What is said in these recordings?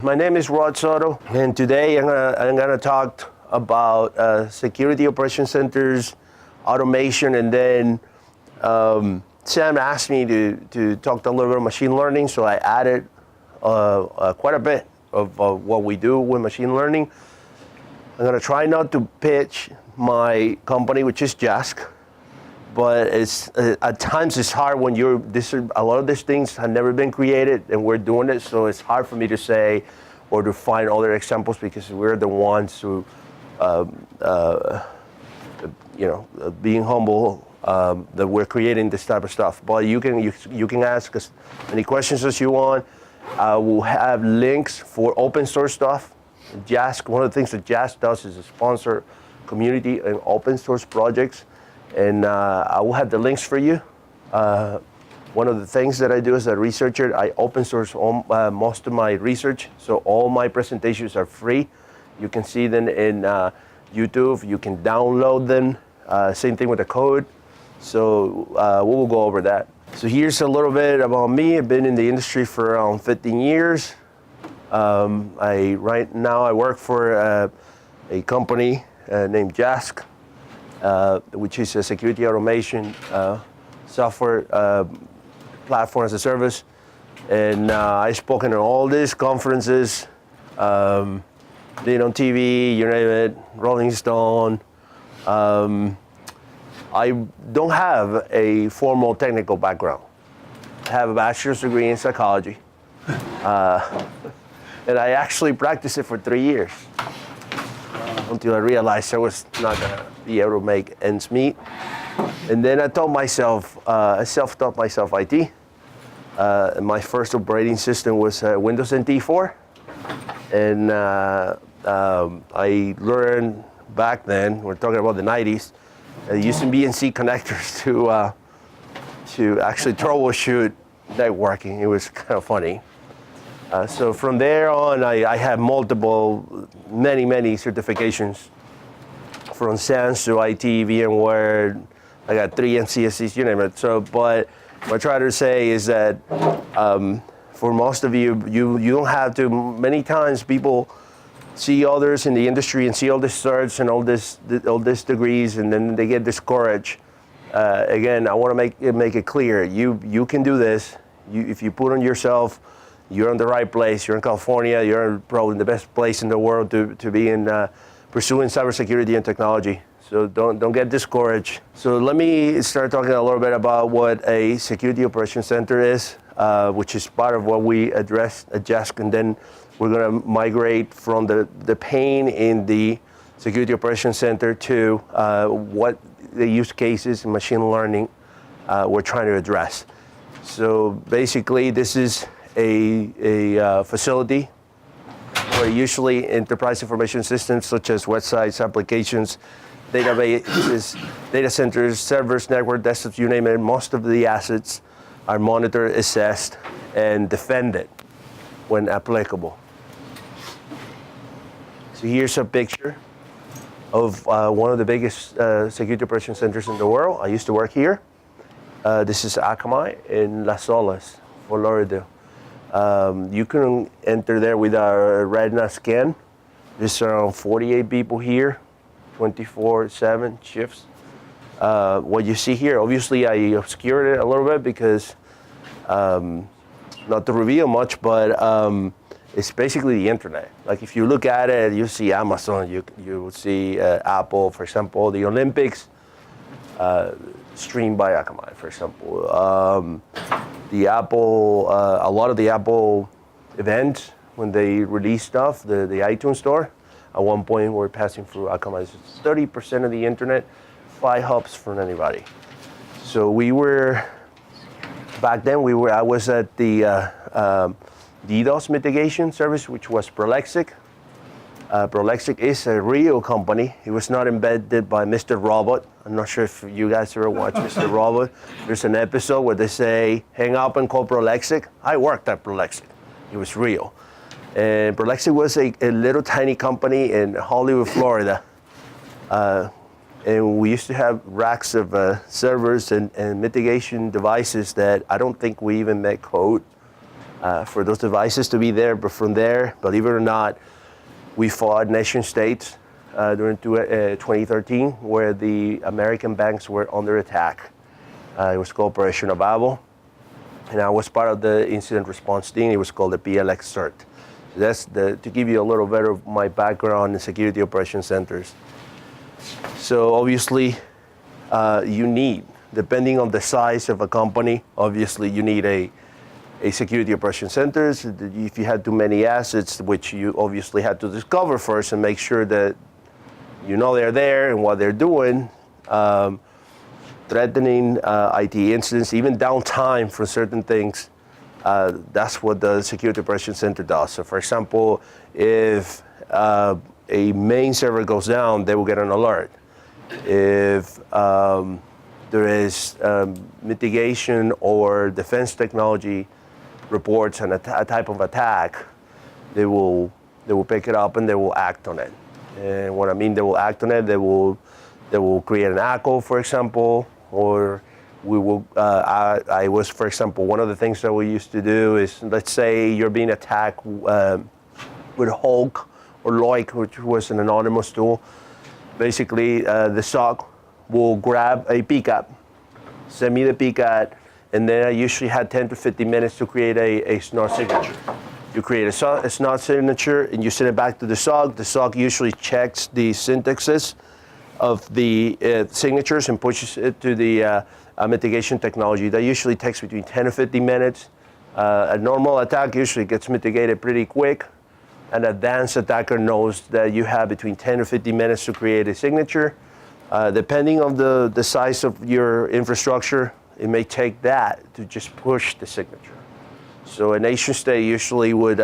My name is Rod Soto, and today I'm gonna talk about security operation centers, automation, and then Sam asked me to talk a little bit of machine learning, so I added quite a bit of what we do with machine learning. I'm gonna try not to pitch my company, which is Jask, but it's at times it's hard when a lot of these things have never been created and we're doing it, so it's hard for me to say or to find other examples because we're the ones who, being humble, that we're creating this type of stuff. But you can ask us any questions as you want. We'll have links for open source stuff. Jask, one of the things that Jask does is sponsor community and open source projects. And I will have the links for you. One of the things that I do as a researcher, I open source most of my research. So all my presentations are free. You can see them in YouTube. You can download them. Same thing with the code. So we will go over that. So here's a little bit about me. I've been in the industry for around 15 years. Right now I work for a company named Jask. Which is a security automation software platform as a service. And I've spoken at all these conferences, been on TV, you name it, Rolling Stone. I don't have a formal technical background. I have a bachelor's degree in psychology. And I actually practiced it for 3 years. Until I realized I was not gonna be able to make ends meet. And then I taught myself, I self-taught myself IT. My first operating system was Windows NT 4. And I learned back then, we're talking about the 90s, using BNC connectors to actually troubleshoot networking. It was kind of funny. So from there on, I had many certifications from SANS to IT, VMware. I got 3 MCSEs, you name it. So, but what I try to say is that for most of you don't have to. Many times people see others in the industry and see all this certs and all this degrees, and then they get discouraged. Again, I want to make it clear. You can do this. If you put on yourself. You're in the right place. You're in California. You're probably in the best place in the world to be in pursuing cybersecurity and technology. So don't get discouraged. So let me start talking a little bit about what a security operations center is, which is part of what we address at Jask, and then we're going to migrate from the pain in the security operations center to what the use cases in machine learning we're trying to address. So basically, this is a facility where usually enterprise information systems such as websites, applications, databases, data centers, servers, network, desktops, you name it, most of the assets are monitored, assessed, and defended when applicable. So here's a picture of one of the biggest security operation centers in the world. I used to work here. This is Akamai in Las Olas, Florida. You can enter there with our Retina scan. There's around 48 people here, 24/7 shifts. What you see here, obviously I obscured it a little bit because, not to reveal much, but it's basically the internet. Like if you look at it, you see Amazon, you will see Apple, for example, the Olympics, streamed by Akamai, for example. The Apple, a lot of the Apple events, when they release stuff, the iTunes store, at one point we're passing through Akamai. It's 30% of the internet, 5 hops from anybody. So back then I was at the DDoS mitigation service, which was Prolexic. Prolexic is a real company. It was not embedded by Mr. Robot. I'm not sure if you guys ever watched Mr. Robot. There's an episode where they say, hang up and call Prolexic. I worked at Prolexic. It was real. And Prolexic was a little tiny company in Hollywood, Florida. And we used to have racks of servers and mitigation devices that I don't think we even met code. for those devices to be there. But from there, believe it or not, we fought nation states during 2013, where the American banks were under attack. It was called Operation Ababo, and I was part of the incident response team. It was called the PLX CERT. That's to give you a little bit of my background in security operations centers. So obviously, you need, depending on the size of a company, obviously you need a security operations centers. If you had too many assets, which you obviously had to discover first and make sure that you know they're there and what they're doing, threatening IT incidents, even downtime for certain things. That's what the Security Operations Center does. So for example, if a main server goes down, they will get an alert. If there is mitigation or defense technology reports and a type of attack, they will pick it up and they will act on it. And what I mean they will act on it, they will create an ACO, for example, or we will, I was, for example, one of the things that we used to do is, let's say you're being attacked with Hulk or Loic, which was an anonymous tool. Basically, the SOC will grab a PCAP, send me the PCAP, and then I usually had 10 to 15 minutes to create a SNOT signature. You create a SNOT signature and you send it back to the SOC. The SOC usually checks the syntaxes of the signatures and pushes it to the mitigation technology. That usually takes between 10 and 15 minutes. A normal attack usually gets mitigated pretty quick. An advanced attacker knows that you have between 10 to 15 minutes to create a signature. Depending on the size of your infrastructure, it may take that to just push the signature. So a nation state usually would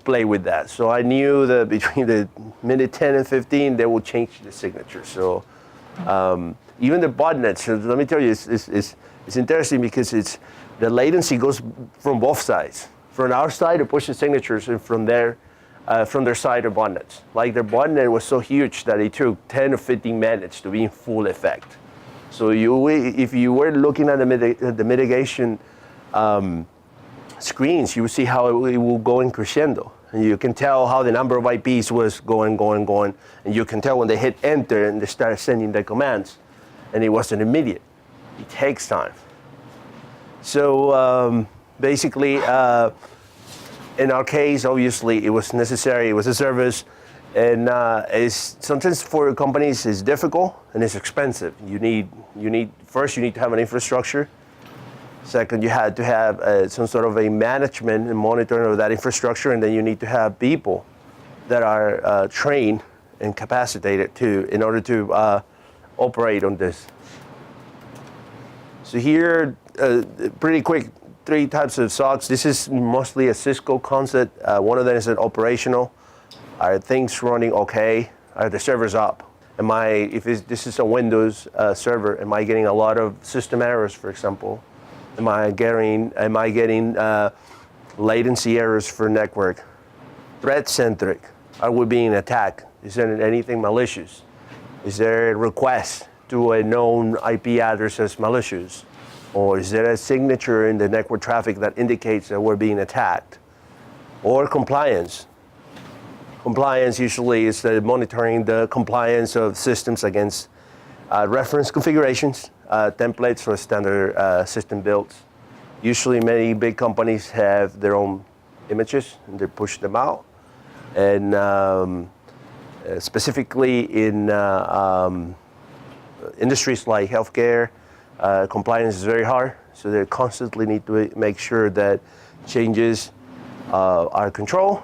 play with that. So I knew that between the minute 10 and 15, they will change the signature. So even the botnets, let me tell you, it's interesting because the latency goes from both sides. From our side to push the signatures, and from their side of botnets. Like their botnet was so huge that it took 10 or 15 minutes to be in full effect. So if you were looking at the mitigation screens, you would see how it will go in crescendo. And you can tell how the number of IPs was going. And you can tell when they hit enter and they started sending the commands. And it wasn't immediate. It takes time. So basically, in our case, obviously, it was necessary. It was a service. And sometimes for companies, it's difficult and it's expensive. First, you need to have an infrastructure. Second, you had to have some sort of a management and monitoring of that infrastructure, and then you need to have people that are trained and capacitated in order to operate on this. So here, pretty quick, 3 types of SOCs. This is mostly a Cisco concept. One of them is an operational. Are things running okay? Are the servers up? If this is a Windows server, am I getting a lot of system errors, for example? Am I getting latency errors for network? Threat-centric. Are we being attacked? Is there anything malicious? Is there a request to a known IP address as malicious? Or is there a signature in the network traffic that indicates that we're being attacked? Or compliance. Compliance usually is monitoring the compliance of systems against reference configurations, templates or standard system builds. Usually many big companies have their own images and they push them out. And specifically in industries like healthcare, compliance is very hard. So they constantly need to make sure that changes are controlled.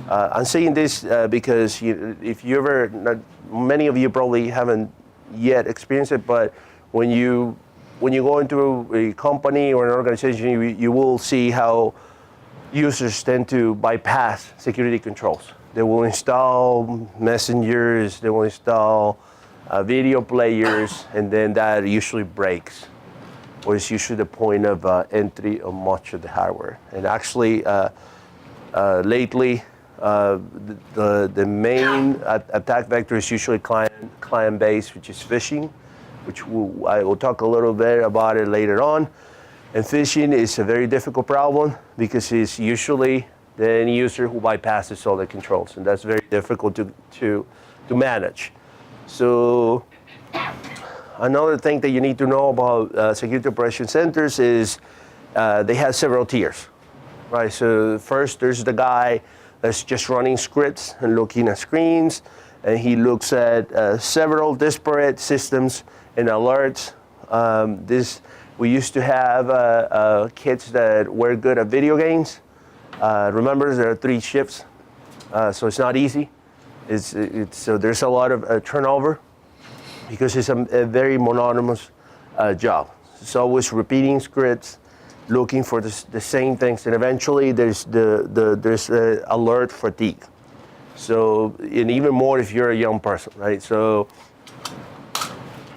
I'm saying this because many of you probably haven't yet experienced it, but when you go into a company or an organization, you will see how users tend to bypass security controls. They will install messengers, they will install video players, and then that usually breaks, or it's usually the point of entry of much of the hardware. And actually, lately, the main attack vector is usually client-based, which is phishing, which I will talk a little bit about it later on. And phishing is a very difficult problem because it's usually the end user who bypasses all the controls, and that's very difficult to manage. So another thing that you need to know about security operation centers is they have several tiers, right? So first there's the guy that's just running scripts and looking at screens, and he looks at several disparate systems and alerts. We used to have kids that were good at video games. Remember, there are 3 shifts, so it's not easy. So there's a lot of turnover because it's a very monotonous job. It's always repeating scripts, looking for the same things, and eventually there's alert fatigue. So, and even more if you're a young person, right? So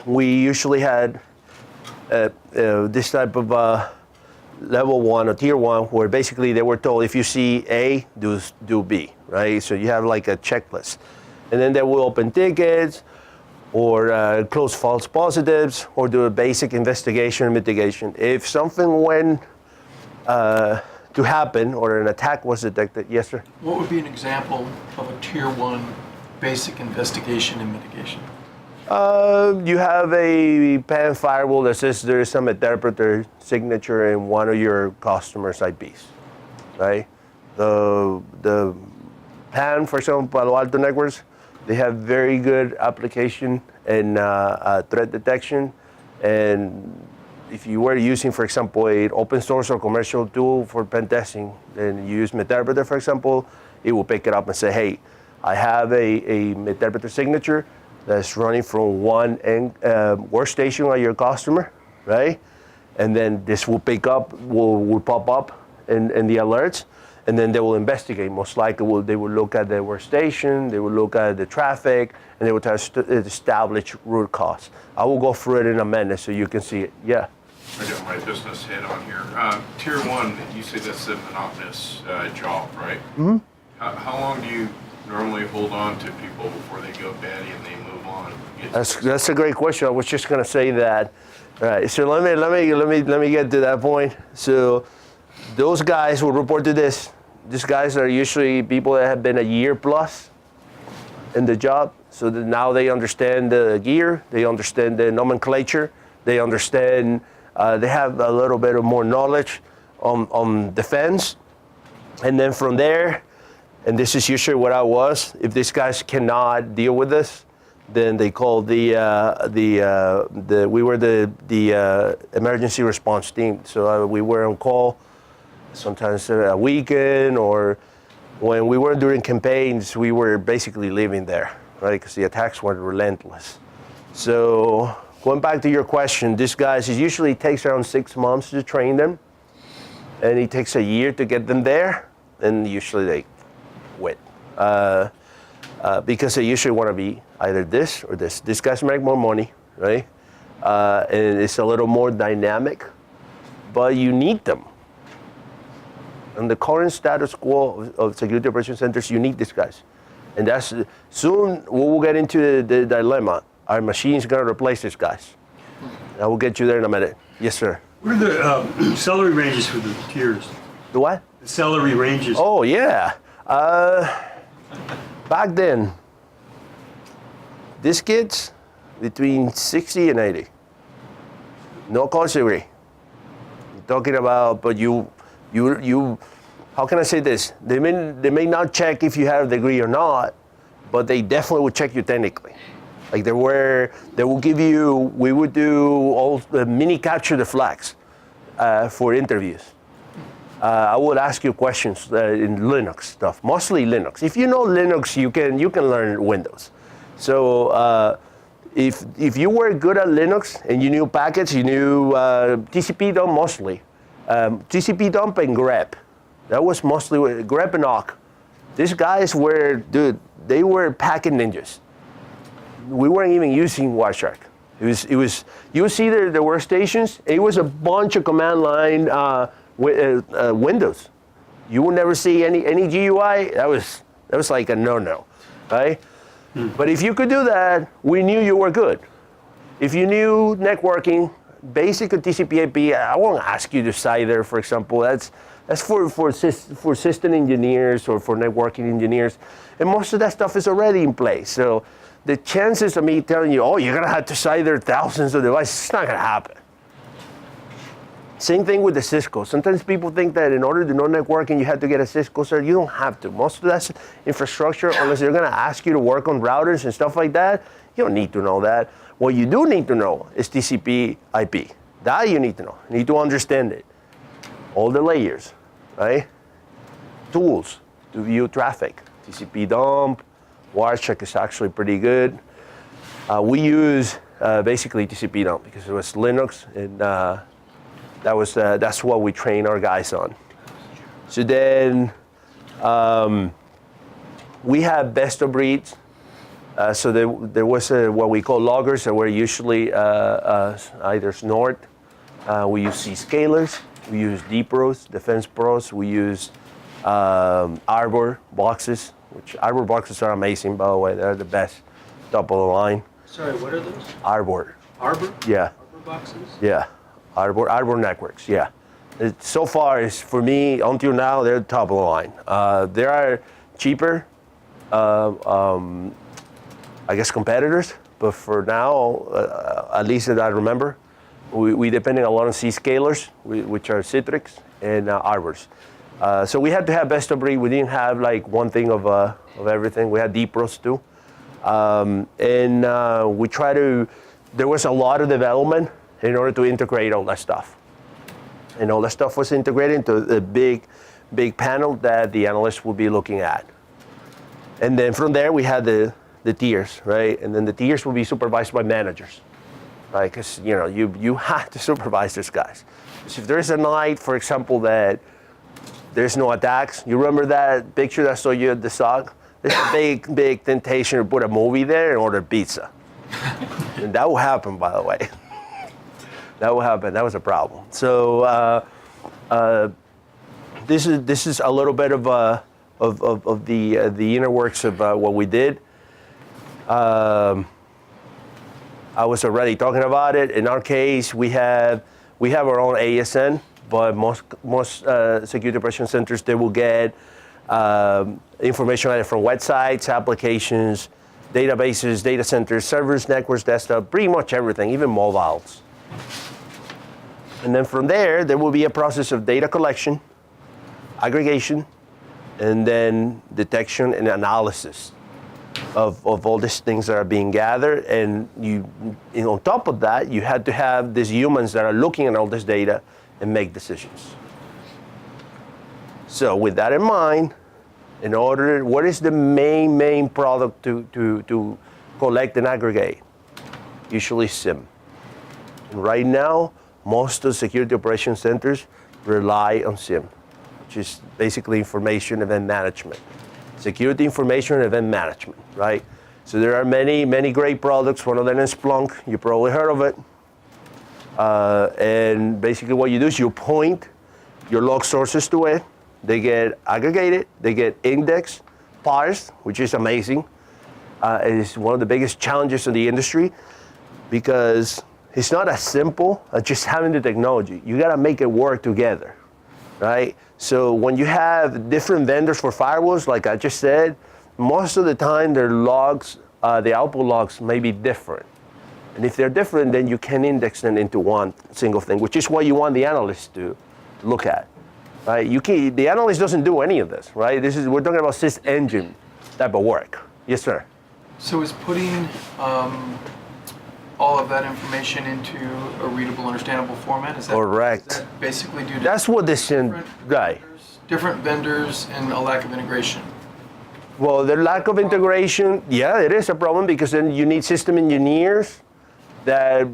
we usually had this type of level 1 or tier 1, where basically they were told, if you see A, do B, right? So you have like a checklist. And then they will open tickets, or close false positives, or do a basic investigation and mitigation. If something went to happen, or an attack was detected, yes, sir? What would be an example of a tier 1 basic investigation and mitigation? You have a PAN firewall that says there is some interpreter signature in one of your customers' IPs, right? The PAN, for example, Palo Alto Networks, they have very good application and threat detection. And if you were using, for example, an open source or commercial tool for pen testing, and you use Meterpreter, for example, it will pick it up and say, hey, I have a Meterpreter signature that's running from one workstation of your customer, right? And then this will pick up, will pop up in the alerts, and then they will investigate. Most likely, they will look at the workstation, they will look at the traffic, and they will try to establish root cause. I will go through it in a minute so you can see it. Yeah. I got my business head on here. Tier 1, you say that's a monotonous job, right? Mm-hmm. How long do you normally hold on to people before they go batty and they move on? That's a great question. I was just going to say that. All right. So let me get to that point. So those guys will report to this. These guys are usually people that have been a year plus in the job. So that now they understand the gear, they understand the nomenclature, they understand. They have a little bit of more knowledge on defense, and then from there. And this is usually what I was. If these guys cannot deal with this, then they call we were the emergency response team. So we were on call, sometimes a weekend, or when we were doing campaigns, we were basically living there, right? Because the attacks were relentless. So going back to your question, these guys, it usually takes around 6 months to train them, and it takes a year to get them there, and usually they quit. Because they usually want to be either this or this. These guys make more money, right? And it's a little more dynamic, but you need them. In the current status quo of security operation centers, you need these guys. And that's soon we will get into the dilemma. Our machine's going to replace these guys. I will get you there in a minute. Yes, sir. What are the salary ranges for the tiers? The what? The salary ranges. Oh, yeah. Back then, these kids, between 60 and 80. No college degree. I'm talking about, but you, how can I say this? They may not check if you have a degree or not, but they definitely would check you technically. Like they will give you, we would do all the mini capture the flags for interviews. I would ask you questions in Linux stuff, mostly Linux. If you know Linux, you can learn Windows. So if you were good at Linux and you knew packets, you knew TCP dump mostly, TCP dump and grep. That was mostly grep and awk. These guys were, dude, they were packet ninjas. We weren't even using Wireshark. It was you would see the workstations. It was a bunch of command line windows. You would never see any GUI. That was like a no-no, right? But if you could do that, we knew you were good. If you knew networking, basic TCP/IP, I won't ask you to CIDR, for example. That's That's for system engineers or for networking engineers. And most of that stuff is already in place. So the chances of me telling you, oh, you're going to have to site there thousands of devices, it's not going to happen. Same thing with the Cisco. Sometimes people think that in order to know networking, you have to get a Cisco cert. You don't have to. Most of that's infrastructure, unless they're going to ask you to work on routers and stuff like that, you don't need to know that. What you do need to know is TCP IP. That you need to know. You need to understand it. All the layers, right? Tools to view traffic. TCP dump, Wirecheck is actually pretty good. We use basically TCP dump because it was Linux, and that's what we train our guys on. So then we have best of breeds. So there was what we call loggers that were usually either Snort. We use Zscalers. We use dPros, Defense Pros. We use Arbor boxes, which Arbor boxes are amazing, by the way. They're the best, top of the line. Sorry, what are those? Arbor. Arbor? Yeah. Arbor boxes? Yeah. Arbor networks. Yeah. So far, is for me until now, they're top of the line. There are cheaper, I guess, competitors, but for now, at least that I remember, we depended a lot on Zscalers, which are Citrix, and Arbors. So we had to have best of breed. We didn't have like one thing of everything. We had dPros too. And we try to, there was a lot of development in order to integrate all that stuff. And all that stuff was integrated into the big panel that the analysts would be looking at. And then from there, we had the tiers, right? And then the tiers will be supervised by managers, right? Because you have to supervise these guys. So if there is a night, for example, that there's no attacks, you remember that picture that I saw you at the SOC? There's a big temptation to put a movie there and order pizza. And that will happen, by the way. That will happen. That was a problem. So this is a little bit of the inner works of what we did. I was already talking about it. In our case, we have our own ASN, but most security operation centers, they will get information either from websites, applications, databases, data centers, servers, networks, desktop, pretty much everything, even mobiles. And then from there will be a process of data collection, aggregation, and then detection and analysis of all these things that are being gathered. And on top of that, you had to have these humans that are looking at all this data and make decisions. So with that in mind, what is the main product to collect and aggregate? Usually SIM. And right now, most of the security operations centers rely on SIM, which is basically information event management. Security information event management, right? So there are many great products. One of them is Splunk. You probably heard of it. And basically what you do is you point your log sources to it. They get aggregated, they get indexed, parsed, which is amazing. It is one of the biggest challenges in the industry because it's not as simple as just having the technology. You gotta make it work together, right? So when you have different vendors for firewalls, like I just said, most of the time their logs, the output logs may be different. And if they're different, then you can index them into one single thing, which is what you want the analyst to look at, right? The analyst doesn't do any of this, right? We're talking about sys engine type of work. Yes, sir. So is putting all of that information into a readable, understandable format? Is that Correct. Is that basically due to That's what this right. different vendors and a lack of integration? Well, the lack of integration, yeah, it is a problem because then you need system engineers that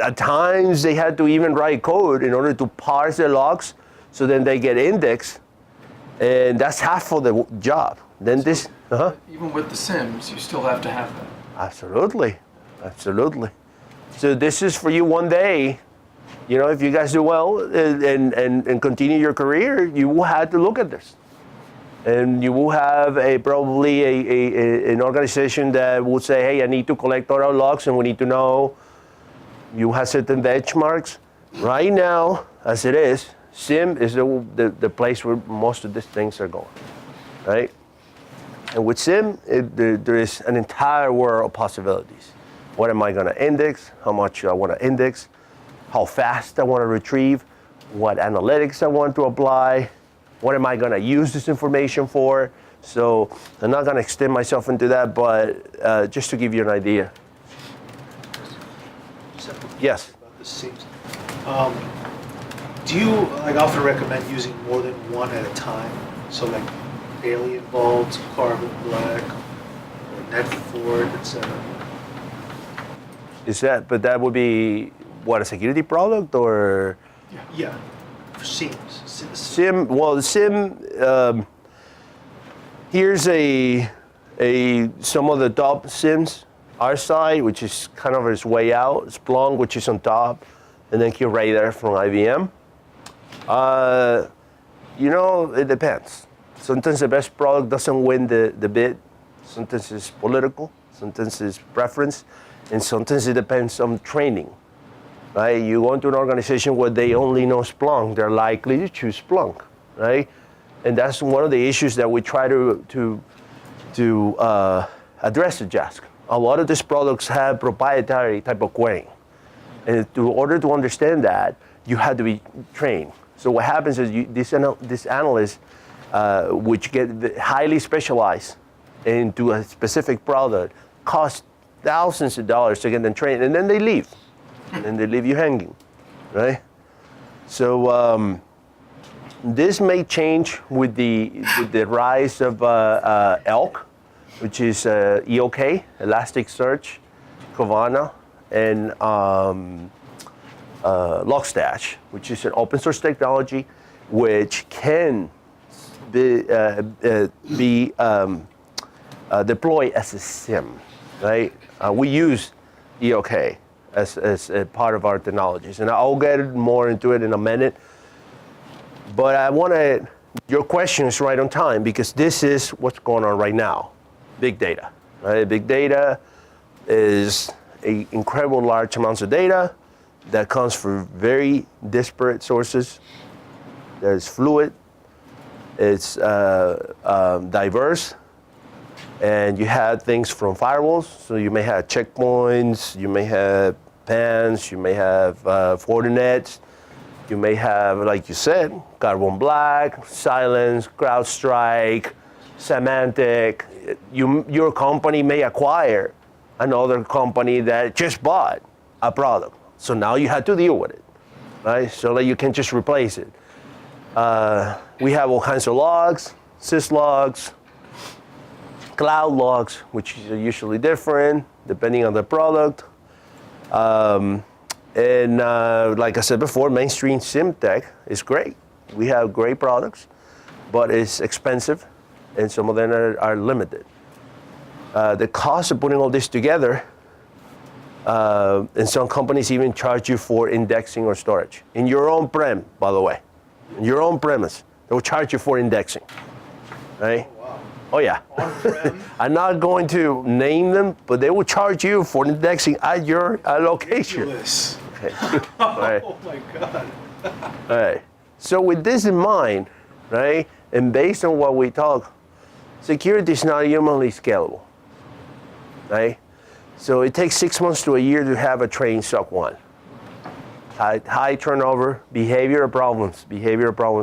at times they had to even write code in order to parse the logs so then they get indexed, and that's half of the job. Then Even with the SIMs, you still have to have that. Absolutely. So this is for you one day. If you guys do well and continue your career, you will have to look at this. And you will have probably an organization that will say, hey, I need to collect all our logs and we need to know. You have certain benchmarks. Right now, as it is, SIM is the place where most of these things are going, right? And with SIM, there is an entire world of possibilities. What am I going to index? How much I want to index? How fast I want to retrieve? What analytics I want to apply? What am I going to use this information for? So I'm not going to extend myself into that, but just to give you an idea. Yes. About the SIMs. Do you often recommend using more than one at a time? So like daily involved, carbon black, or net forward, etc. But that would be what, a security product or? Yeah, for SIMs. SIM. Well, SIM. Here's some of the top SIMs. Our side, which is kind of its way out, Splunk, which is on top, and then Curator from IBM. It depends. Sometimes the best product doesn't win the bid. Sometimes it's political. Sometimes it's preference, and sometimes it depends on training. Right? You go into an organization where they only know Splunk, they're likely to choose Splunk, right? And that's one of the issues that we try to address at JASC. A lot of these products have proprietary type of querying. And in order to understand that, you have to be trained. So what happens is this analyst, which get highly specialized into a specific product, cost thousands of dollars to get them trained, and then they leave. And then they leave you hanging, right? So this may change with the rise of ELK, which is EOK, Elasticsearch, Kavana, and Logstash, which is an open source technology which can be deployed as a SIM, right? We use EOK as a part of our technologies, and I'll get more into it in a minute. But your question is right on time, because this is what's going on right now. Big data, right? Big data is incredible large amounts of data that comes from very disparate sources. There's fluid, it's diverse, and you have things from firewalls. So you may have checkpoints, you may have PANs, you may have Fortinets, you may have, like you said, Carbon Black, Silence, CrowdStrike, Symantec. Your company may acquire another company that just bought a product. So now you have to deal with it, right? So that you can just replace it. We have all kinds of logs, syslogs, cloud logs, which are usually different depending on the product. And like I said before, mainstream SIM tech is great. We have great products, but it's expensive, and some of them are limited. The cost of putting all this together, and some companies even charge you for indexing or storage. In your own prem, by the way. In your own premise, they will charge you for indexing, right? Oh, wow. Oh yeah. On-prem? I'm not going to name them, but they will charge you for indexing at your location. Ridiculous. Okay. All right. Oh my God. All right. So with this in mind, right, and based on what we talk, security is not humanly scalable, right? So it takes 6 months to a year to have a trained SOC 1. High turnover, behavioral problems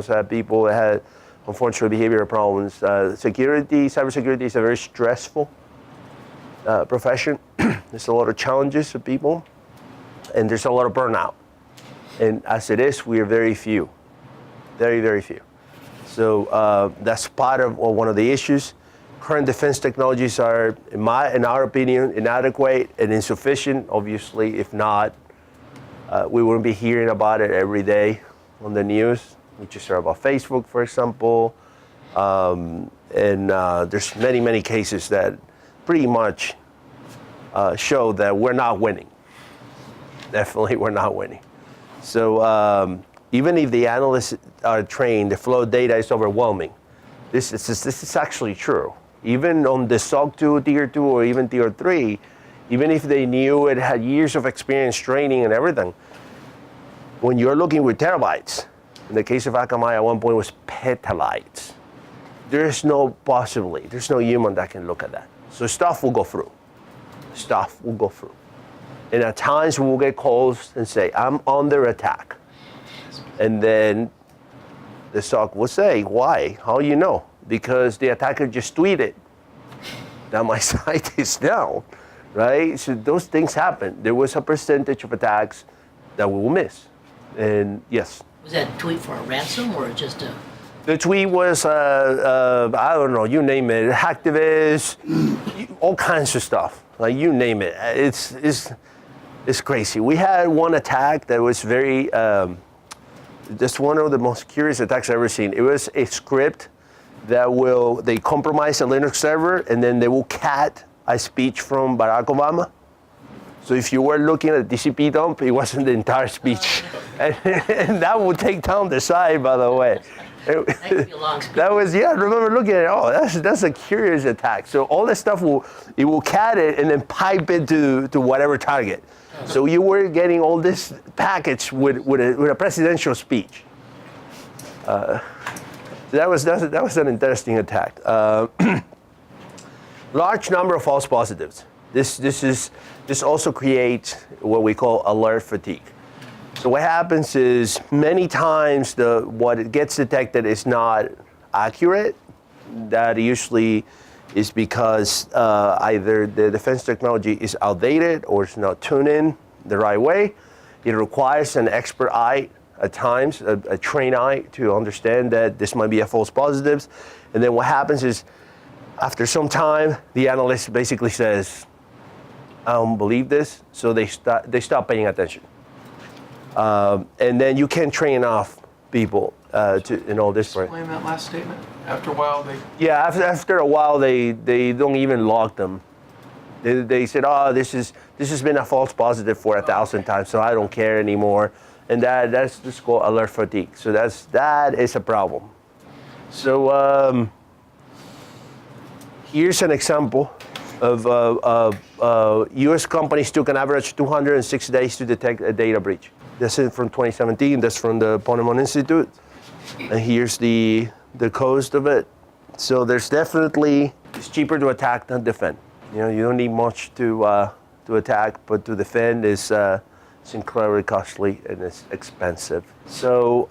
have people that had, unfortunately, behavioral problems. Cybersecurity is a very stressful profession. There's a lot of challenges for people, and there's a lot of burnout. And as it is, we are very few, very, very few. So that's part of one of the issues. Current defense technologies are, in our opinion, inadequate and insufficient. Obviously, if not, we wouldn't be hearing about it every day on the news. We just heard about Facebook, for example. And there's many, many cases that pretty much show that we're not winning. Definitely, we're not winning. So even if the analysts are trained, the flow of data is overwhelming. This is actually true. Even on the SOC 2, Tier 2, or even Tier 3, even if they knew it, had years of experience training and everything, when you're looking with terabytes, In the case of Akamai, at one point it was petabytes. There's no human that can look at that. So stuff will go through. And at times we'll get calls and say, I'm under attack. And then the SOC will say, why? How you know? Because the attacker just tweeted that my site is down, right? So those things happen. There was a percentage of attacks that we will miss. And yes. Was that a tweet for a ransom or just a... The tweet was, I don't know, you name it, hacktivist, all kinds of stuff. Like you name it. It's crazy. We had one attack that was very, just one of the most curious attacks I've ever seen. It was a script that they compromise a Linux server and then they will cat a speech from Barack Obama. So if you were looking at TCP dump, it wasn't the entire speech. And that would take down the site, by the way. That could be a long speech. That was, I remember looking at it, oh, that's a curious attack. So all this stuff will cat it and then pipe it to whatever target. So you were getting all this package with a presidential speech. That was an interesting attack. Large number of false positives. This also creates what we call alert fatigue. So what happens is many times what gets detected is not accurate. That usually is because either the defense technology is outdated or it's not tuned in the right way. It requires an expert eye at times, a trained eye, to understand that this might be a false positives. And then what happens is after some time, the analyst basically says, I don't believe this, so they stop paying attention. And then you can train off people in all this. Explain that last statement. After a while, they... Yeah, after a while, they don't even log them. They said, oh, this has been a false positive for 1,000 times, so I don't care anymore. And that's just called alert fatigue. So that is a problem. So here's an example of U.S. companies took an average 206 days to detect a data breach. This is from 2017. That's from the Ponemon Institute. And here's the cost of it. So there's definitely, it's cheaper to attack than defend. You know, you don't need much to attack, but to defend is it's incredibly costly and it's expensive. So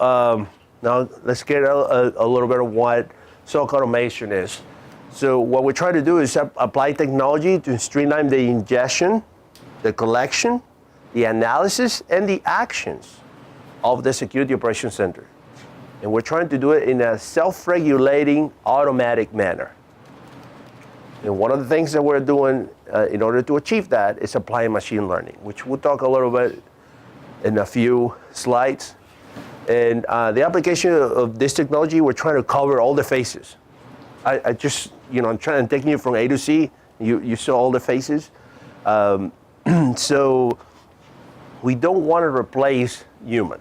now let's get a little bit of what SOC automation is. So what we try to do is apply technology to streamline the ingestion, the collection, the analysis, and the actions of the Security Operations Center. And we're trying to do it in a self-regulating, automatic manner. And one of the things that we're doing in order to achieve that is applying machine learning, which we'll talk a little bit in a few slides. And the application of this technology, we're trying to cover all the faces. I just, I'm trying to take you from A to C. You saw all the faces. So we don't want to replace human.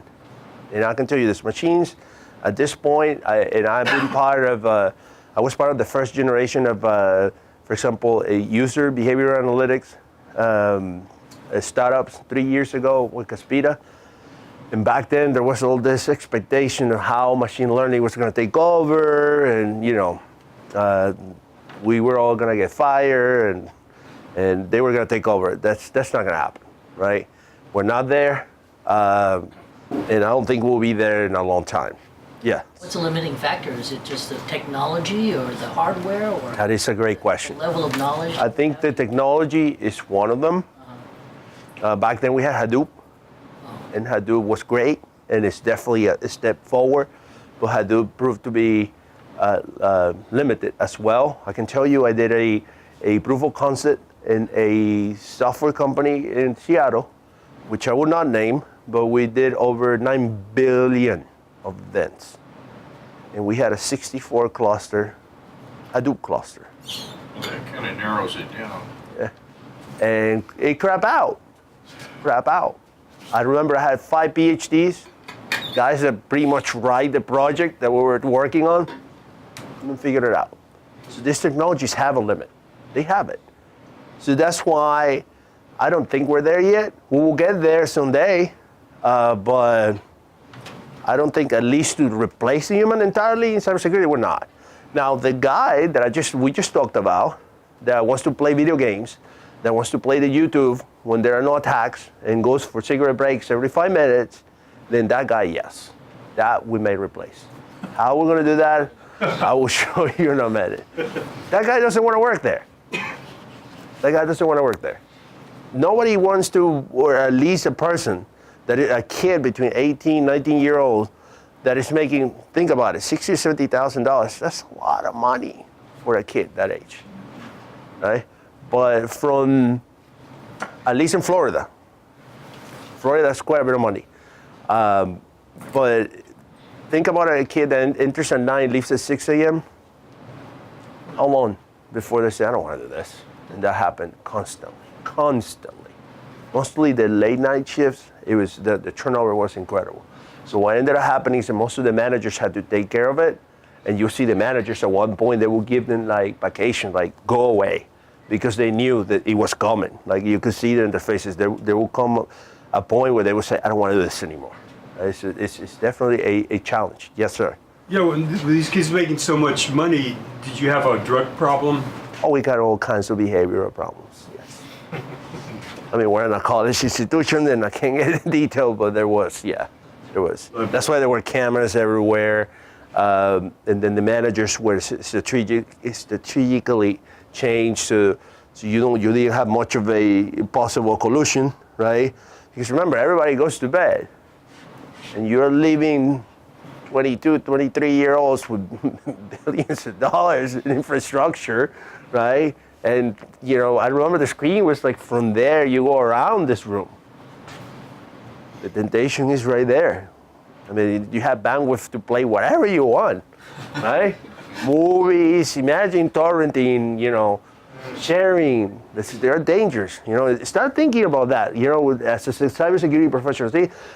And I can tell you this, machines at this point, I've been I was part of the first generation of, for example, a user behavior analytics startups 3 years ago with Caspita. And back then there was all this expectation of how machine learning was going to take over, and we were all going to get fired, and they were going to take over. That's not going to happen, right? We're not there, and I don't think we'll be there in a long time. Yeah. What's the limiting factor? Is it just the technology or the hardware or That is a great question. the level of knowledge? I think the technology is one of them. Back then we had Hadoop, and Hadoop was great, and it's definitely a step forward, but Hadoop proved to be limited as well. I can tell you I did a proof of concept in a software company in Seattle, which I will not name, but we did over 9 billion of events. And we had a 64 cluster Hadoop cluster. That kind of narrows it down. Yeah. And it crap out. I remember I had 5 PhDs, guys that pretty much write the project that we were working on, and figured it out. So these technologies have a limit. They have it. So that's why I don't think we're there yet. We will get there someday, but I don't think, at least to replace the human entirely in cybersecurity, we're not. Now, the guy that we just talked about, that wants to play video games, that wants to play the YouTube when there are no attacks and goes for cigarette breaks every 5 minutes, then that guy, yes, that we may replace. How we're going to do that, I will show you in a minute. That guy doesn't want to work there. That guy doesn't want to work there. Nobody wants to, or at least a person, a kid between 18, 19-year-old that is making, think about it, $60,000 or $70,000. That's a lot of money for a kid that age, right? But from, at least in Florida, that's quite a bit of money. But think about a kid that enters at 9, leaves at 6 a.m. How long before they say, I don't want to do this? And that happened constantly. Mostly the late night shifts, it was the turnover was incredible. So what ended up happening is that most of the managers had to take care of it. And you see the managers at one point, they will give them like vacation, like go away, because they knew that it was coming. Like you could see it in their faces. There will come a point where they will say, I don't want to do this anymore. It's definitely a challenge. Yes, sir. Yeah, with these kids making so much money, did you have a drug problem? Oh, we got all kinds of behavioral problems, yes. I mean, we're in a college institution, and I can't get in detail, but there was. That's why there were cameras everywhere. And then the managers were strategically changed so you didn't have much of a possible collusion, right? Because remember, everybody goes to bed, and you're leaving 22, 23-year-olds with billions of dollars in infrastructure, right? And, I remember the screen was like from there, you go around this room. The temptation is right there. I mean, you have bandwidth to play whatever you want, right? Movies, imagine torrenting, sharing. There are dangers. Start thinking about that. As a cybersecurity professional,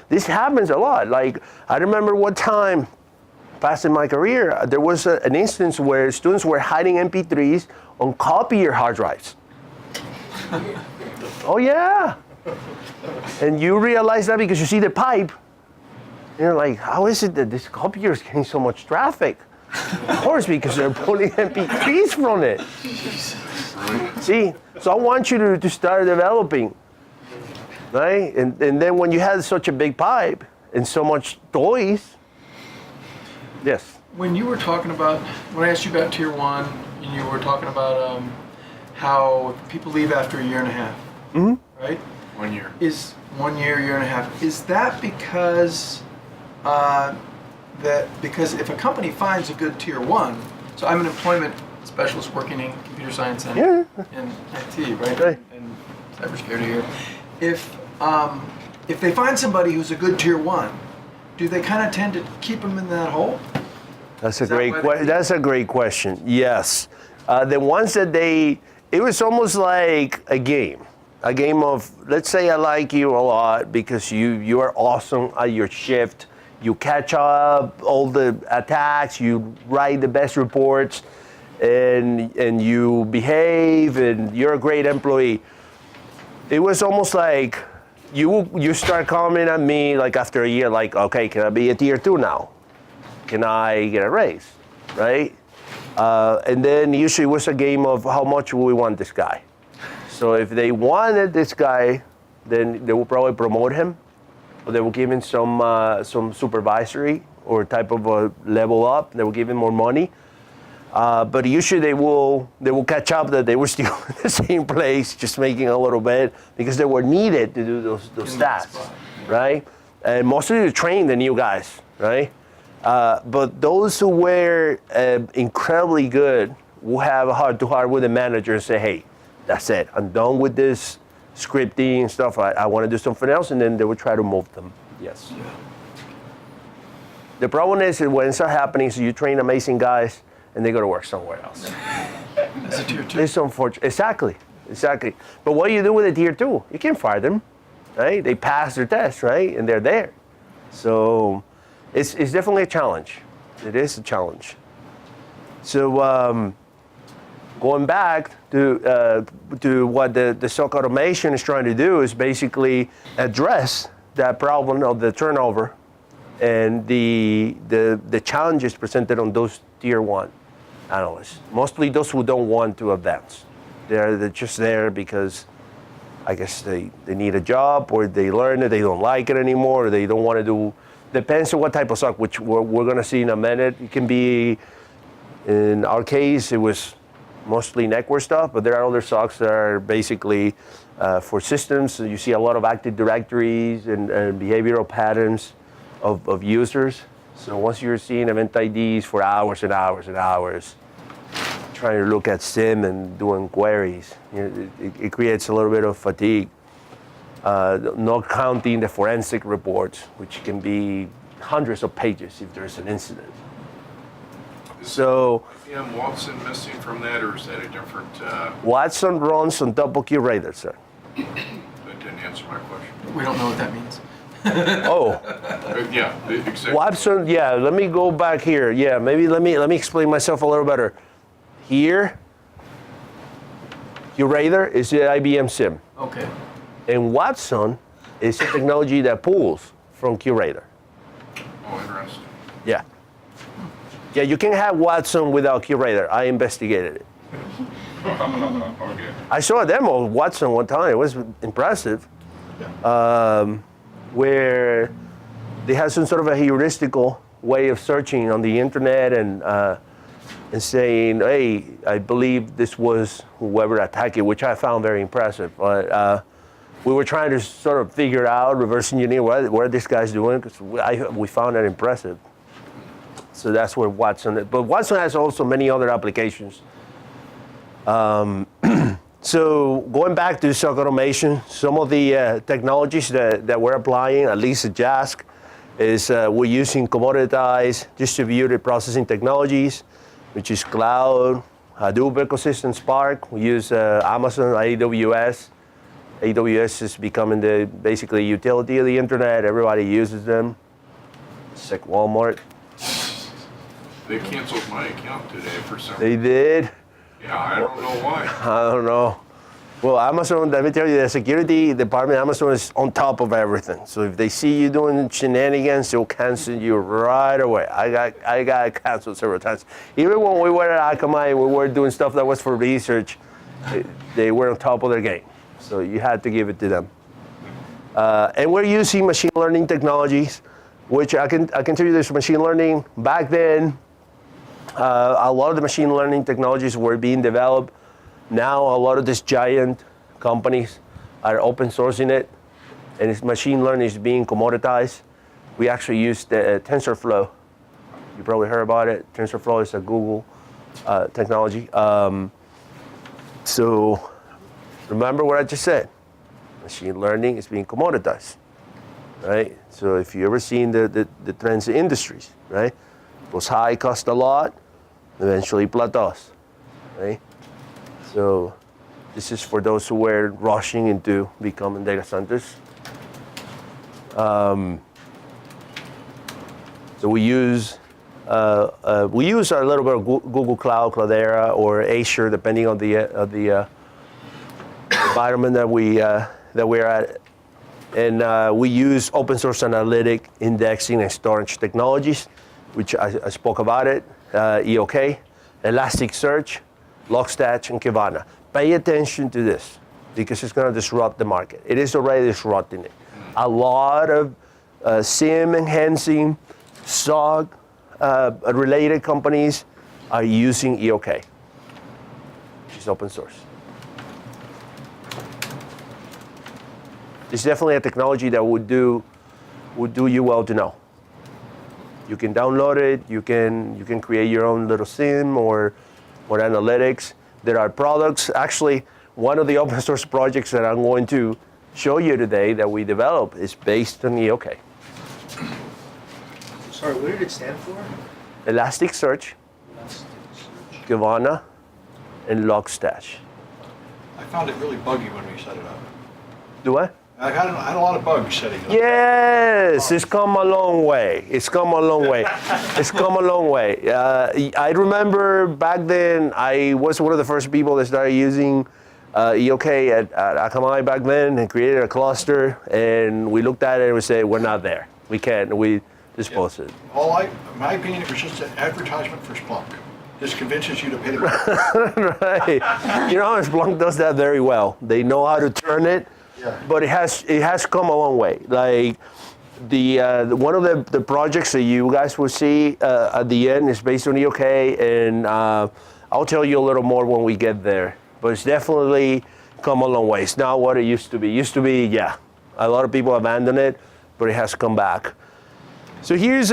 this happens a lot. Like, I remember one time, past in my career, there was an instance where students were hiding MP3s on copier hard drives. Oh yeah. And you realize that because you see the pipe. And you're like, how is it that this copier is getting so much traffic? Of course, because they're pulling MP3s from it. See, so I want you to start developing, right? And then when you have such a big pipe and so much toys, yes. When you were talking about, when I asked you about Tier 1, and you were talking about how people leave after a year and a half, right? 1 year. Is 1 year, year and a half. Is that because because if a company finds a good Tier 1, so I'm an employment specialist working in computer science and IT, right? Right. And cybersecurity here. If they find somebody who's a good Tier 1, do they kind of tend to keep them in that hole? That's a great question. Yes. The ones that it was almost like a game of, let's say I like you a lot because you are awesome at your shift. You catch up all the attacks, you write the best reports, and you behave, and you're a great employee. It was almost like you start coming at me like after a year, like, okay, can I be a Tier 2 now? Can I get a raise, right? And then usually it was a game of how much will we want this guy. So if they wanted this guy, then they will probably promote him, or they will give him some supervisory or type of a level up. They will give him more money. But usually they will catch up that they were still in the same place, just making a little bit because they were needed to do those stats, right? And mostly to train the new guys, right? But those who were incredibly good will have a heart-to-heart with the manager and say, hey, that's it. I'm done with this scripting and stuff. I want to do something else, and then they will try to move them. Yes. Yeah. The problem is that when it's not happening, so you train amazing guys, and they go to work somewhere else. As a Tier 2. It's unfortunate. Exactly. But what do you do with a Tier 2? You can't fire them, right? They pass their test, right? And they're there. So it's definitely a challenge. It is a challenge. So going back to what the SOC automation is trying to do is basically address that problem of the turnover and the challenges presented on those tier one analysts, mostly those who don't want to advance. They're just there because I guess they need a job, or they learn it, they don't like it anymore, or they don't want to do, depends on what type of SOC, which we're going to see in a minute. It can be, in our case, it was mostly network stuff, but there are other SOCs that are basically for systems. So you see a lot of Active Directories and behavioral patterns of users. So once you're seeing event IDs for hours and hours and hours, trying to look at SIM and doing queries, it creates a little bit of fatigue. Not counting the forensic reports, which can be hundreds of pages if there's an incident. So IBM Watson missing from that, or is that a different? Watson runs on top of QRadar, sir. That didn't answer my question. We don't know what that means. Oh, Yeah, exactly. Watson. Yeah, let me go back here. Yeah, maybe let me explain myself a little better. Here, QRadar is the IBM SIM, Okay. and Watson is a technology that pulls from QRadar. Oh, interesting. Yeah. Yeah, you can have Watson without QRadar. I investigated it. Okay. I saw a demo of Watson one time. It was impressive. Where they had some sort of a heuristical way of searching on the internet and saying, hey, I believe this was whoever attacked it, which I found very impressive. But we were trying to sort of figure out, reverse engineer, what are these guys doing? Because we found that impressive. So that's where Watson, but Watson has also many other applications. So going back to SOC automation, some of the technologies that we're applying, at least at JASC, is we're using commoditized distributed processing technologies, which is cloud, Hadoop ecosystem, Spark. We use Amazon, AWS. AWS is becoming the basically utility of the internet. Everybody uses them. It's like Walmart. They canceled my account today for some They reason. did. Yeah, I don't know why. I don't know. Well, Amazon, let me tell you, the security department, Amazon is on top of everything. So if they see you doing shenanigans, they'll cancel you right away. I got canceled several times. Even when we were at Akamai, we were doing stuff that was for research, they were on top of their game. So you had to give it to them. And we're using machine learning technologies, which I can tell you this machine learning. Back then, a lot of the machine learning technologies were being developed. Now a lot of these giant companies are open sourcing it, and its machine learning is being commoditized. We actually use the TensorFlow. You probably heard about it. TensorFlow is a Google technology. So remember what I just said. Machine learning is being commoditized, right? So if you ever seen the trends in industries, right? Goes high, cost a lot, eventually plateaus, right? So this is for those who were rushing into becoming data centers. So we use our little bit of Google Cloud, Cloudera, or Azure, depending on the environment that we're at. And we use open source analytic indexing and storage technologies, which I spoke about it, EOK, Elasticsearch, Logstash, and Kibana. Pay attention to this because it's going to disrupt the market. It is already disrupting it. A lot of SIM enhancing, SOC related companies are using EOK, which is open source. It's definitely a technology that would do you well to know. You can download it. You can create your own little SIM or analytics. There are products. Actually, one of the open source projects that I'm going to show you today that we developed is based on EOK. Sorry, what did it stand for? Elasticsearch, Elasticsearch. Kibana, and Logstash. I found it really buggy when we set it up. Do what? I had a lot of bugs setting it up. Yes, it's come a long way. It's come a long way. It's come a long way. I remember back then, I was one of the first people that started using EOK at Akamai back then and created a cluster. And we looked at it and we said, we're not there. We can't. dispose it. In my opinion, it was just an advertisement for Splunk. Just convinces you to pay the bill. Right. You know, Splunk does that very well. They know how to turn it, but it has come a long way. Like the one of the projects that you guys will see at the end is based on EOK, and I'll tell you a little more when we get there. But it's definitely come a long way. It's not what it used to be. It used to be, yeah, a lot of people abandoned it, but it has come back. So here's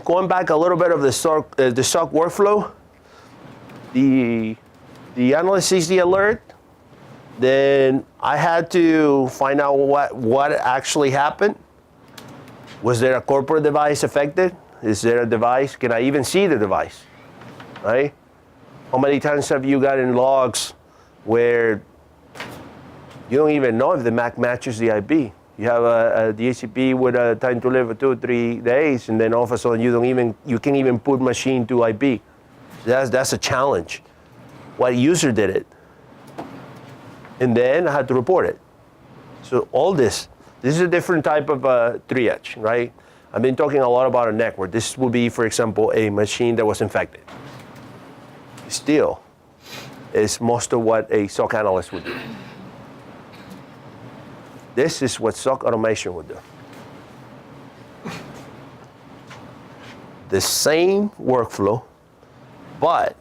going back a little bit of the SOC workflow. The analyst sees the alert, then I had to find out what actually happened. Was there a corporate device affected? Is there a device? Can I even see the device? Right? How many times have you gotten logs where you don't even know if the MAC matches the IP? You have a DHCP with a time to live of 2 or 3 days, and then all of a sudden you can't even put machine to IP. That's a challenge. What user did it? And then I had to report it. So all this is a different type of triage, right? I've been talking a lot about a network. This would be, for example, a machine that was infected. Still, is most of what a SOC analyst would do. This is what SOC automation would do. The same workflow, but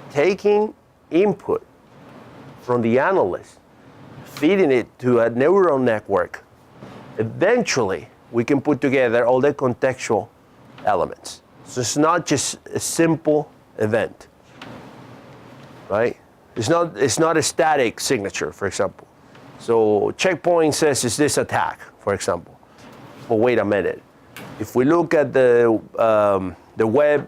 taking input from the analyst, feeding it to a neural network. Eventually, we can put together all the contextual elements. So it's not just a simple event, right? It's not a static signature, for example. So checkpoint says, is this attack, for example? But wait a minute. If we look at the web,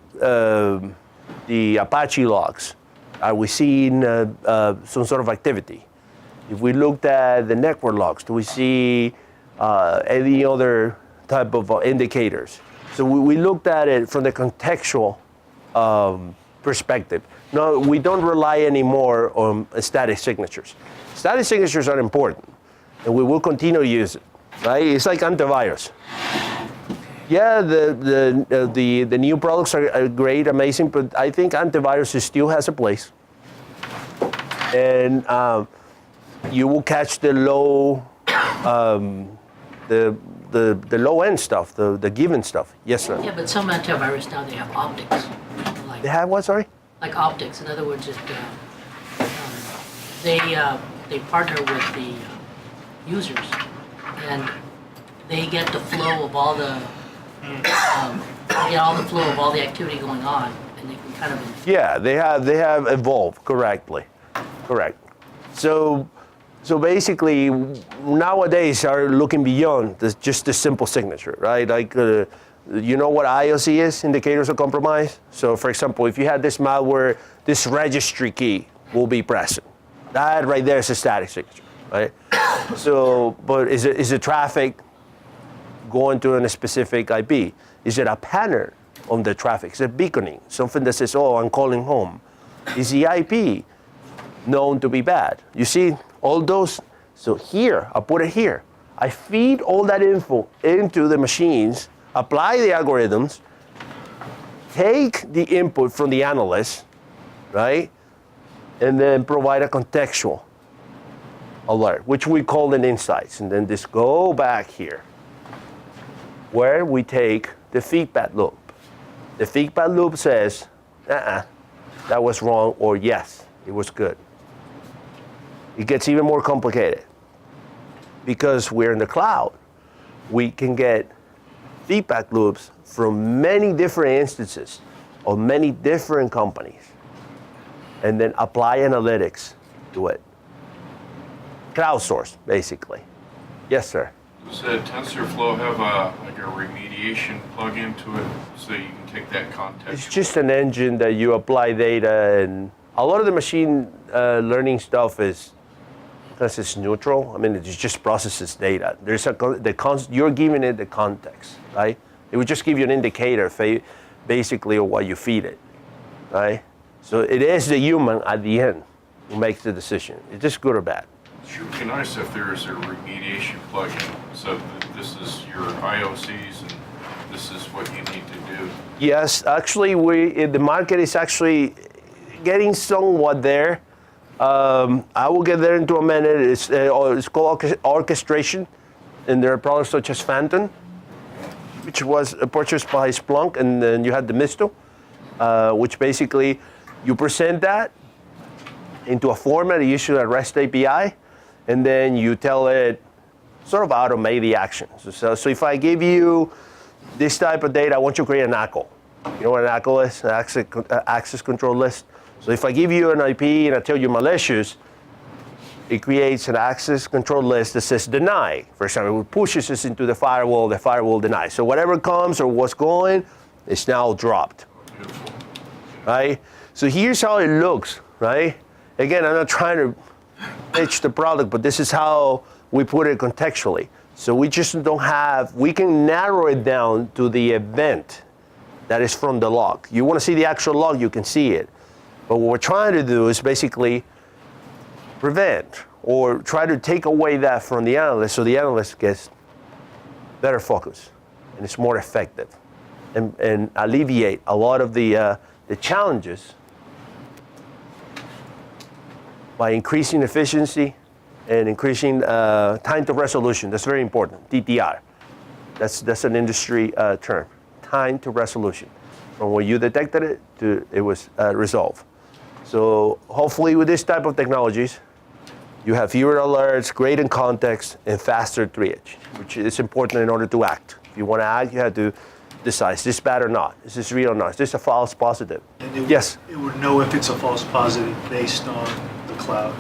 the Apache logs, are we seeing some sort of activity? If we looked at the network logs, do we see any other type of indicators? So we looked at it from the contextual perspective. No, we don't rely anymore on static signatures. Static signatures are important, and we will continue to use it, right? It's like antivirus. Yeah, the new products are great, amazing, but I think antivirus still has a place. And you will catch the low, the low end stuff, the given stuff. Yes, sir. Yeah, but some antivirus now, they have optics. Like, They have what? Sorry. like optics. In other words, they partner with the users, and they get the flow of all the flow of all the activity going on, and they can kind of. Yeah, they have evolved correctly. Correct. So basically, nowadays are looking beyond just the simple signature, right? Like, you know what IOC is? Indicators of compromise. So, for example, if you had this malware, this registry key will be present. That right there is a static signature, right? So, but is it traffic going to a specific IP? Is it a pattern on the traffic? Is it beaconing? Something that says, oh, I'm calling home. Is the IP known to be bad? You see all those? So here, I put it here. I feed all that info into the machines, apply the algorithms, take the input from the analyst, right? And then provide a contextual alert, which we call an insights. And then just go back here, where we take the feedback loop. The feedback loop says, that was wrong, or yes, it was good. It gets even more complicated. Because we're in the cloud, we can get feedback loops from many different instances of many different companies, and then apply analytics to it. Crowdsource, basically. Yes, sir. Does the TensorFlow have a remediation plug-in to it so you can take that context? It's just an engine that you apply data, and a lot of the machine learning stuff is, because it's neutral. I mean, it just processes data. There's you're giving it the context, right? It would just give you an indicator, basically, of what you feed it, right? So it is the human at the end who makes the decision. It's just good or bad. Sure would be nice if there is a remediation plugin, so this is your IOCs and this is what you need to do. Yes, actually, the market is actually getting somewhat there. I will get there into a minute. It's called orchestration, and there are products such as Phantom, which was purchased by Splunk, and then you had the Misto, which basically you present that into a format, usually a REST API, and then you tell it sort of automate the action. So if I give you this type of data, I want you to create an ACL. You know what an ACL is? An access control list. So if I give you an IP and I tell you malicious, it creates an access control list that says deny. For example, it pushes us into the firewall denies. So whatever comes or what's going, it's now dropped. Beautiful. Right? So here's how it looks, right? Again, I'm not trying to pitch the product, but this is how we put it contextually. So we just don't have, we can narrow it down to the event that is from the log. You want to see the actual log, you can see it. But what we're trying to do is basically prevent or try to take away that from the analyst so the analyst gets better focus and it's more effective and alleviate a lot of the challenges by increasing efficiency and increasing time to resolution. That's very important, TTR. That's an industry term, time to resolution. From when you detected it to it was resolved. So hopefully with this type of technologies, you have fewer alerts, greater context, and faster triage, which is important in order to act. If you want to act, you have to decide, is this bad or not? Is this real or not? Is this a false positive? And Yes. It would know if it's a false positive based on the cloud.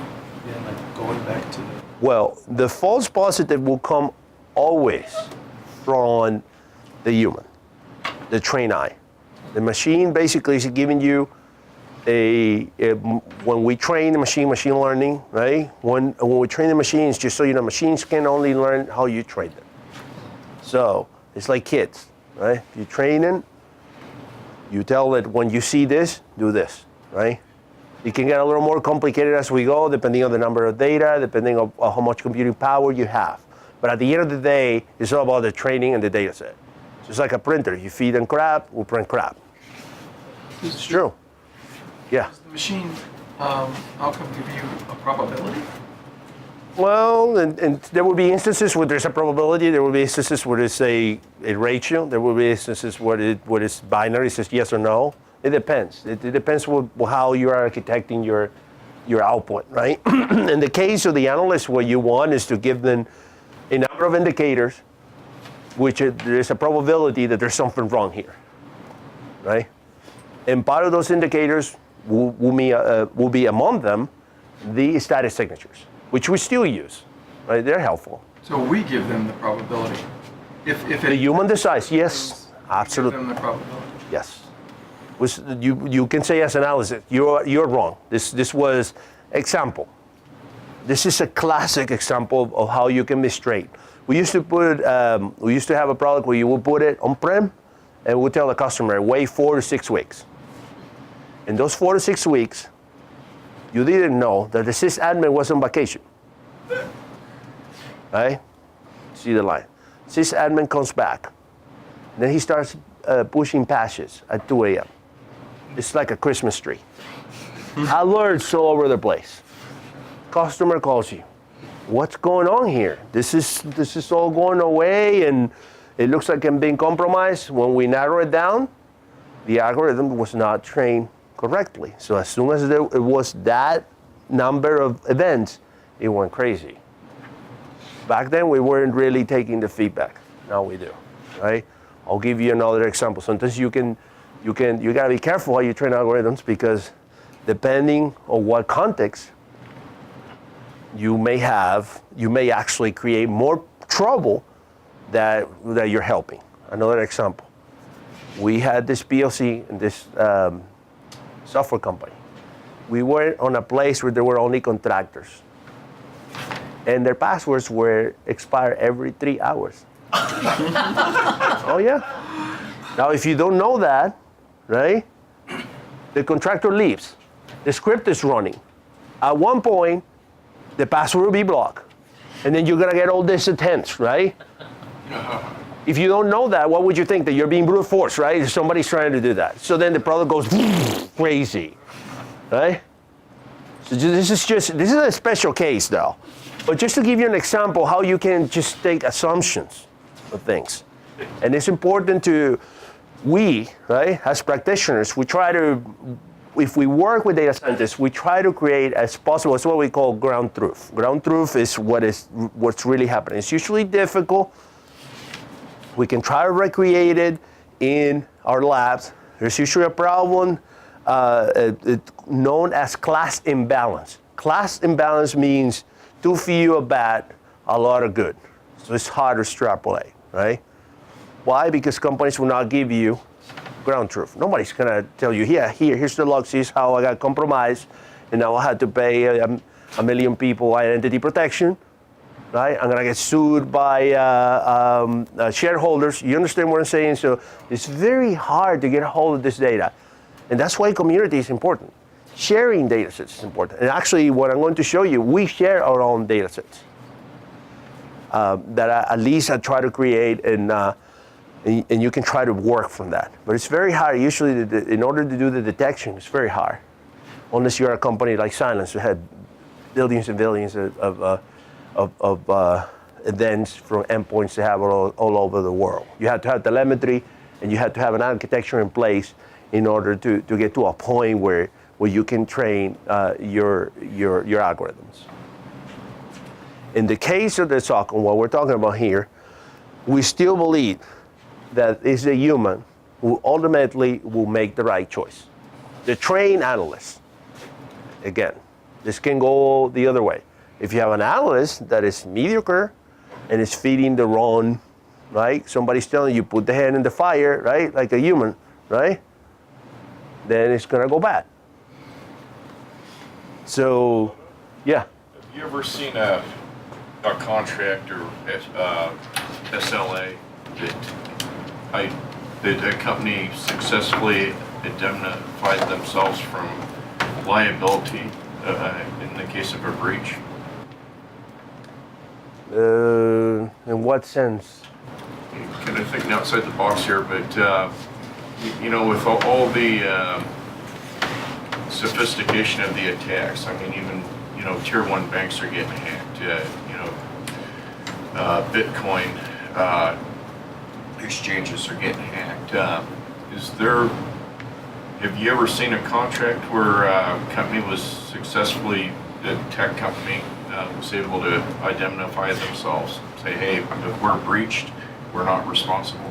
Yeah, like going back to the. Well, the false positive will come always from the human, the trained eye. The machine basically is giving you when we train the machine learning, right? When we train the machines, just so you know, machines can only learn how you train them. So it's like kids, right? You train them, you tell it when you see this, do this, right? It can get a little more complicated as we go, depending on the number of data, depending on how much computing power you have. But at the end of the day, it's all about the training and the data set. Just like a printer, you feed them crap, we'll print crap. It's true. Yeah. Does the machine outcome give you a probability? Well, and there will be instances where there's a probability. There will be instances where there's a ratio. There will be instances where it's binary, it says yes or no. It depends. It depends how you are architecting your output, right? In the case of the analyst, what you want is to give them a number of indicators, which there's a probability that there's something wrong here, right? And part of those indicators will be among them the static signatures, which we still use, right? They're helpful. So we give them the probability. If The human decides, yes, Give absolutely, them the probability. yes. You can say as analysis, you're wrong. This was example. This is a classic example of how you can be straight. We used to have a product where you would put it on-prem, and we'll tell the customer, wait 4 to 6 weeks. In those 4 to 6 weeks, you didn't know that the sysadmin was on vacation. Right? See the line. Sysadmin comes back. Then he starts pushing patches at 2 a.m. It's like a Christmas tree. Alerts all over the place. Customer calls you. What's going on here? This is all going away, and it looks like I'm being compromised. When we narrow it down, the algorithm was not trained correctly. So as soon as it was that number of events, it went crazy. Back then, we weren't really taking the feedback. Now we do, right? I'll give you another example. Sometimes you gotta be careful how you train algorithms, because depending on what context you may actually create more trouble that you're helping. Another example. We had this POC in this software company. We were on a place where there were only contractors, and their passwords were expired every 3 hours. Oh yeah. Now, if you don't know that, right? The contractor leaves. The script is running. At one point, the password will be blocked. And then you're gonna get all these attempts, right? If you don't know that, what would you think? That you're being brute force, right? Somebody's trying to do that. So then the product goes crazy, right? So this is a special case though. But just to give you an example how you can just take assumptions of things. And it's important we, right, as practitioners, we try to, if we work with data scientists, we try to create as possible, it's what we call ground truth. Ground truth is what's really happening. It's usually difficult. We can try to recreate it in our labs. There's usually a problem known as class imbalance. Class imbalance means too few are bad, a lot are good. So it's hard to extrapolate, right? Why? Because companies will not give you ground truth. Nobody's gonna tell you, here's the logs, here's how I got compromised, and now I had to pay a million people identity protection, right? I'm gonna get sued by shareholders. You understand what I'm saying? So it's very hard to get a hold of this data. And that's why community is important. Sharing data sets is important. And actually, what I'm going to show you, we share our own data sets that at least I try to create, and you can try to work from that. But it's very hard. Usually, in order to do the detection, it's very hard. Unless you're a company like Silence, who had billions and billions of events from endpoints to have all over the world. You had to have telemetry, and you had to have an architecture in place in order to get to a point where you can train your algorithms. In the case of the SOC, and what we're talking about here, we still believe that it's a human who ultimately will make the right choice. The trained analyst, again, this can go the other way. If you have an analyst that is mediocre and is feeding the wrong, right? Somebody's telling you, put the hand in the fire, right? Like a human, right? Then it's gonna go bad. So, yeah. Have you ever seen a contract or SLA that a company successfully indemnified themselves from liability in the case of a breach? In what sense? Kind of thinking outside the box here, but you know, with all the sophistication of the attacks, I mean, even tier 1 banks are getting hacked. Bitcoin exchanges are getting hacked. Have you ever seen a contract where a company was successfly, the tech company was able to indemnify themselves, say, hey, if we're breached, we're not responsible?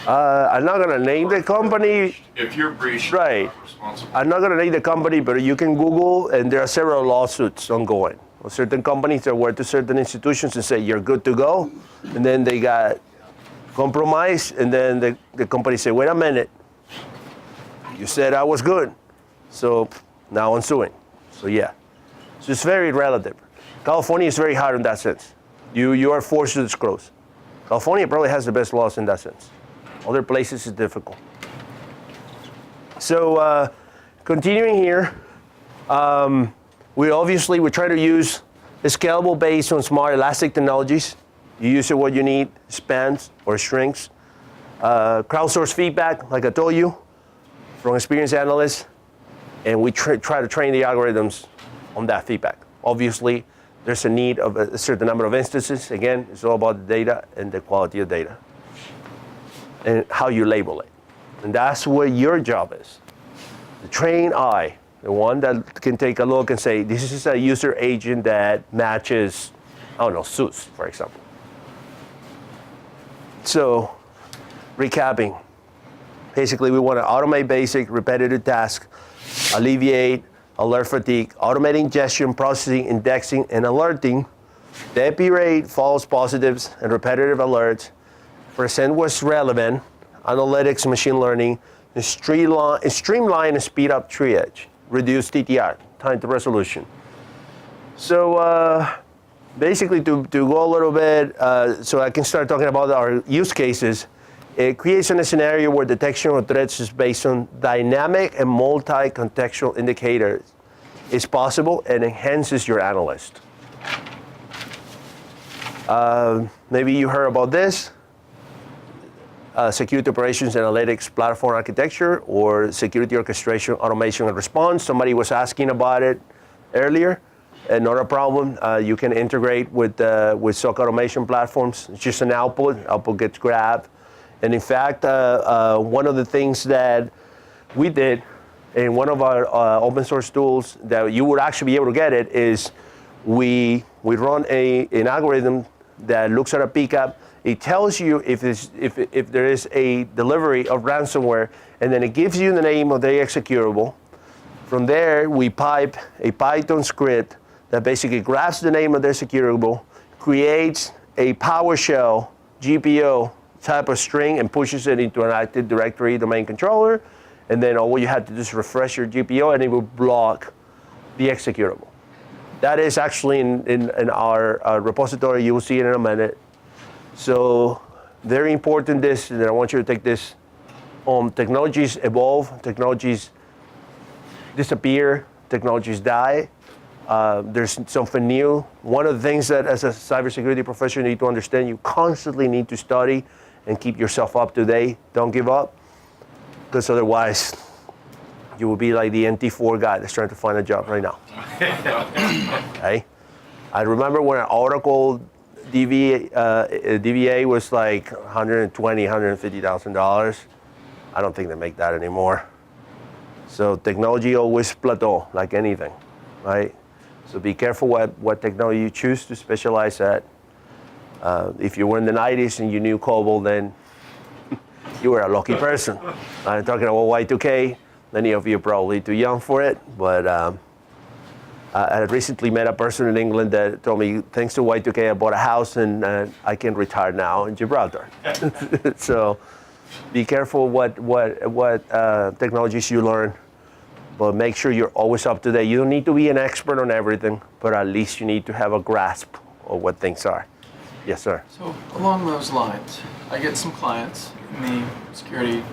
I'm not gonna name the company. If you're breached, right. you're not responsible. I'm not gonna name the company, but you can Google, and there are several lawsuits ongoing. Certain companies that went to certain institutions and say, you're good to go, and then they got compromised, and then the company said, wait a minute, you said I was good, so now I'm suing. So yeah, so it's very relative. California is very hard in that sense. You are forced to disclose. California probably has the best laws in that sense. Other places is difficult. So continuing here, we try to use a scalable based on smart elastic technologies. You use it what you need, spans or strings. Crowdsource feedback, like I told you, from experienced analysts, and we try to train the algorithms on that feedback. Obviously, there's a need of a certain number of instances. Again, it's all about the data and the quality of data and how you label it. And that's what your job is. The trained eye, the one that can take a look and say, this is a user agent that matches, I don't know, SUS, for example. So, recapping. Basically, we want to automate basic, repetitive tasks, alleviate alert fatigue, automate ingestion, processing, indexing, and alerting, depurate false positives and repetitive alerts, present what's relevant, analytics, machine learning, and streamline and speed up triage, reduce TTR, time to resolution. So basically, to go a little bit, so I can start talking about our use cases, it creates a scenario where detection of threats is based on dynamic and multi-contextual indicators is possible and enhances your analyst. Maybe you heard about this, security operations analytics platform architecture, or security orchestration, automation, and response. Somebody was asking about it earlier. Not a problem. You can integrate with SOC automation platforms. It's just an output. Output gets grabbed. And in fact, one of the things that we did in one of our open source tools that you would actually be able to get it is we run an algorithm that looks at a PCAP. It tells you if there is a delivery of ransomware, and then it gives you the name of the executable. From there, we pipe a Python script that basically grabs the name of the executable, creates a PowerShell GPO type of string, and pushes it into an Active Directory domain controller. And then all you have to do is refresh your GPO, and it will block the executable. That is actually in our repository. You will see it in a minute. So very important this, and I want you to take this home. Technologies evolve, technologies disappear, technologies die. There's something new. One of the things that as a cybersecurity professional you need to understand, you constantly need to study and keep yourself up to date. Don't give up, because otherwise you will be like the NT4 guy that's trying to find a job right now. Okay? I remember when an Oracle DBA was like $120,000, $150,000. I don't think they make that anymore. So technology always plateau, like anything, right? So be careful what technology you choose to specialize at. If you were in the 90s and you knew COBOL, then you were a lucky person. I'm talking about Y2K. Many of you are probably too young for it, but I had recently met a person in England that told me, thanks to Y2K, I bought a house and I can retire now in Gibraltar. So be careful what technologies you learn, but make sure you're always up to date. You don't need to be an expert on everything, but at least you need to have a grasp of what things are. Yes, sir. So along those lines, I get some clients in the security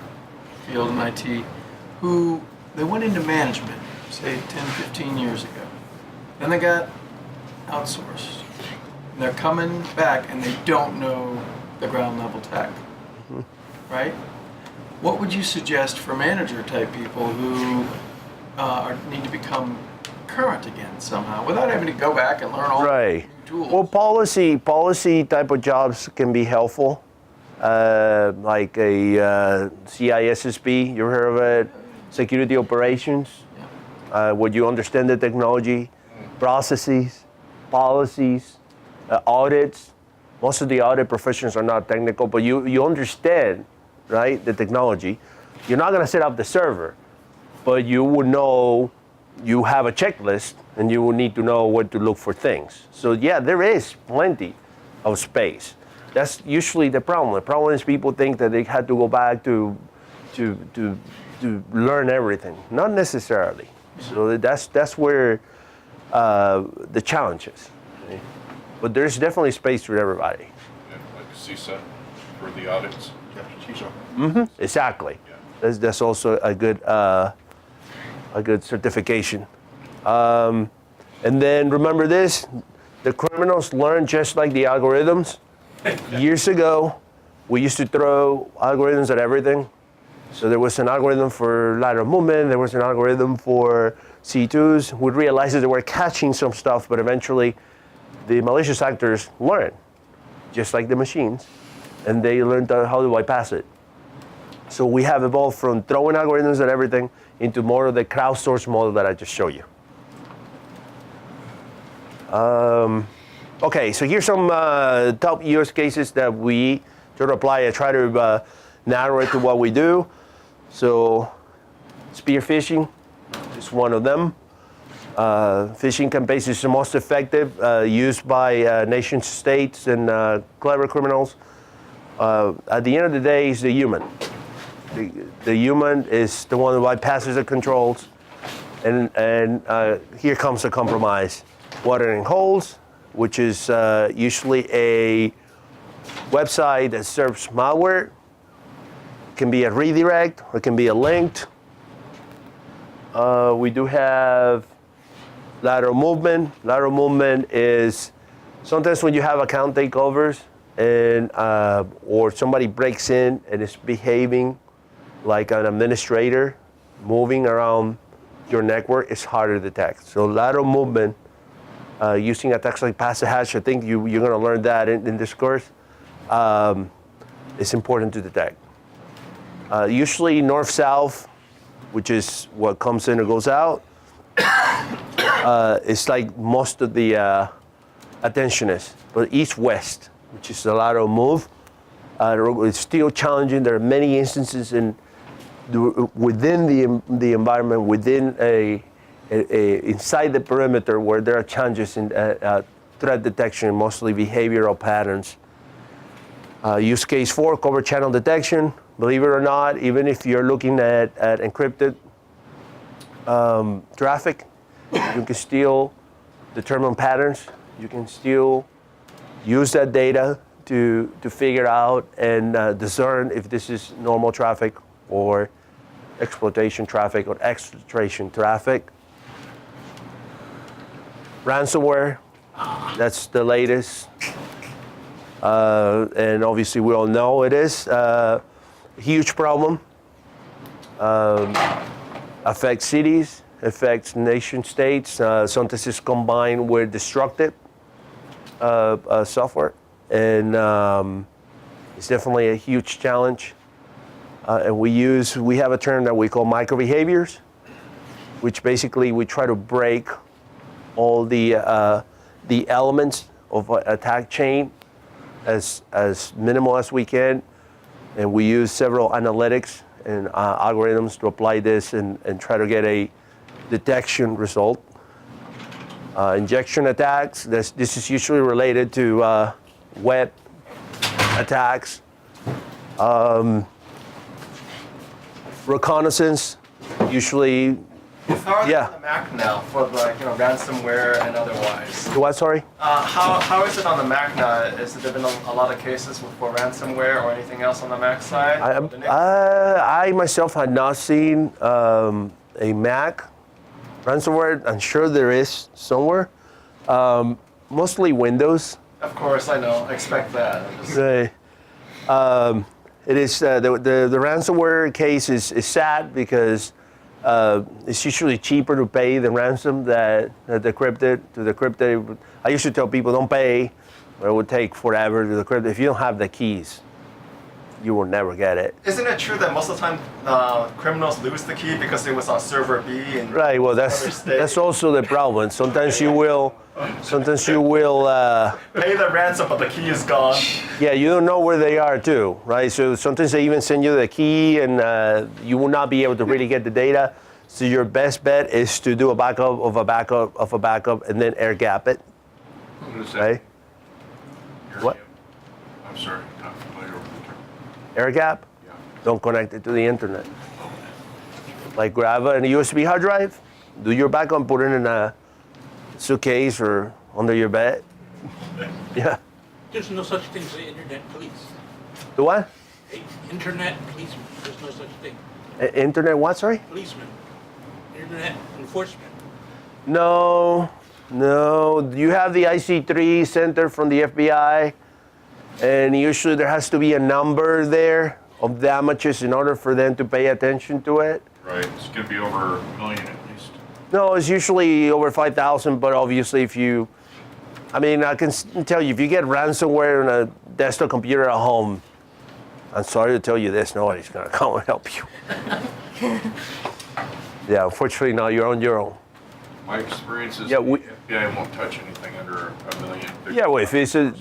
field in IT who they went into management, say 10, 15 years ago. Then they got outsourced. And they're coming back and they don't know the ground level tech, right? What would you suggest for manager type people who need to become current again somehow without having to go back and learn all Right. the new tools? Well, policy type of jobs can be helpful, like a CISSP, you ever heard of it? Security operations, where you understand the technology, processes, policies, audits. Most of the audit professions are not technical, but you understand, right, the technology. You're not going to set up the server, but you would know you have a checklist, and you will need to know where to look for things. So yeah, there is plenty of space. That's usually the problem. The problem is people think that they had to go back to learn everything. Not necessarily. So that's where the challenge is. Okay? But there's definitely space for everybody. Yeah, like a CISA for the audits. Yeah, CISO. Exactly. That's also a good certification. And then remember this, the criminals learn just like the algorithms. Years ago, we used to throw algorithms at everything. So there was an algorithm for lateral movement, there was an algorithm for C2s. We realized that they were catching some stuff, but eventually the malicious actors learn, just like the machines, and they learned how to bypass it. So we have evolved from throwing algorithms at everything into more of the crowdsourced model that I just showed you. Okay, so here's some top use cases that we try to apply. I try to narrow it to what we do. So spear phishing is one of them. Phishing campaigns is the most effective, used by nation states and clever criminals. At the end of the day, it's the human. The human is the one who bypasses the controls, and here comes the compromise. Watering holes, which is usually a website that serves malware. It can be a redirect, or it can be a linked. We do have Lateral movement. Lateral movement is sometimes when you have account takeovers and or somebody breaks in and is behaving like an administrator, moving around your network, it's harder to detect. So lateral movement, using attacks like pass the hash, I think you're going to learn that in this course. It's important to detect. Usually north-south, which is what comes in or goes out, it's like most of the attention is. But east-west, which is the lateral move, it's still challenging. There are many instances within the environment, within inside the perimeter, where there are challenges in threat detection, mostly behavioral patterns. Use case 4, cover channel detection. Believe it or not, even if you're looking at encrypted traffic, you can still determine patterns. You can still use that data to figure out and discern if this is normal traffic or exploitation traffic or exfiltration traffic. Ransomware, that's the latest. And obviously we all know it is a huge problem. Affects cities, affects nation states. Sometimes it's combined with destructive software. And it's definitely a huge challenge. And we have a term that we call micro behaviors, which basically we try to break all the elements of an attack chain as minimal as we can, and we use several analytics and algorithms to apply this and try to get a detection result. Injection attacks, this is usually related to web attacks. Reconnaissance, usually. How are they Yeah. on the Mac now for ransomware and otherwise? What, sorry? How is it on the Mac now? Has there been a lot of cases for ransomware or anything else on the Mac side? I myself had not seen a Mac ransomware. I'm sure there is somewhere. Mostly Windows. Of course, I know. I expect that. It is the ransomware case is sad because it's usually cheaper to pay the ransom that decrypt it. I used to tell people don't pay, or it would take forever to decrypt. If you don't have the keys, you will never get it. Isn't it true that most of the time criminals lose the key because it was on server B? And Right. Well, that's also the problem. Sometimes you will pay the ransom, but the key is gone. Yeah, you don't know where they are too, right? So sometimes they even send you the key, and you will not be able to really get the data. So your best bet is to do a backup of a backup of a backup, and then air gap it, What is that? right? Air What? gap? I'm sorry, not familiar with the term. Air gap. Yeah. Don't connect it to the internet. Like grab a USB hard drive, do your backup, put it in a suitcase or under your bed. Yeah. There's no such thing as the internet police. The what? Internet policeman. There's no such thing. Internet what? Sorry. Policeman. Internet enforcement. No. You have the IC3 center from the FBI, and usually there has to be a number there of damages in order for them to pay attention to it. Right, it's gonna be over $1 million at least. No, it's usually over 5,000, but obviously I can tell you, if you get ransomware on a desktop computer at home, I'm sorry to tell you this, nobody's gonna come and help you. Yeah, unfortunately, no, you're on your own. My experience is Yeah, the we- FBI won't touch anything under $1 million. Yeah, well, if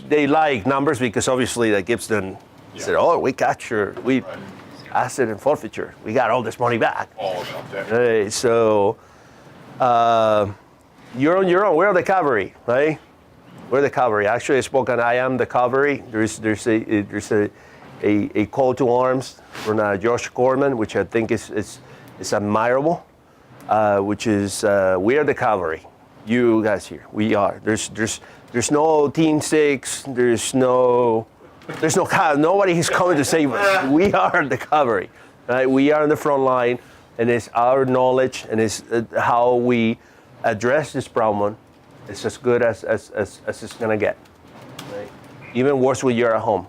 they like numbers because obviously that gives them, said, oh, we captured, we asset and forfeiture, we got all this money back. All about that. Hey, so you're on your own. We're the cavalry, right? We're the cavalry. Actually, I spoke on I am the cavalry. There's a call to arms from Josh Corman, which I think is admirable. Which is we are the cavalry. You guys here, we are. There's no Team 6. Nobody is coming to save us. We are the cavalry. Right? We are on the front line, and it's our knowledge and it's how we address this problem, it's as good as it's gonna get. Right? Even worse when you're at home,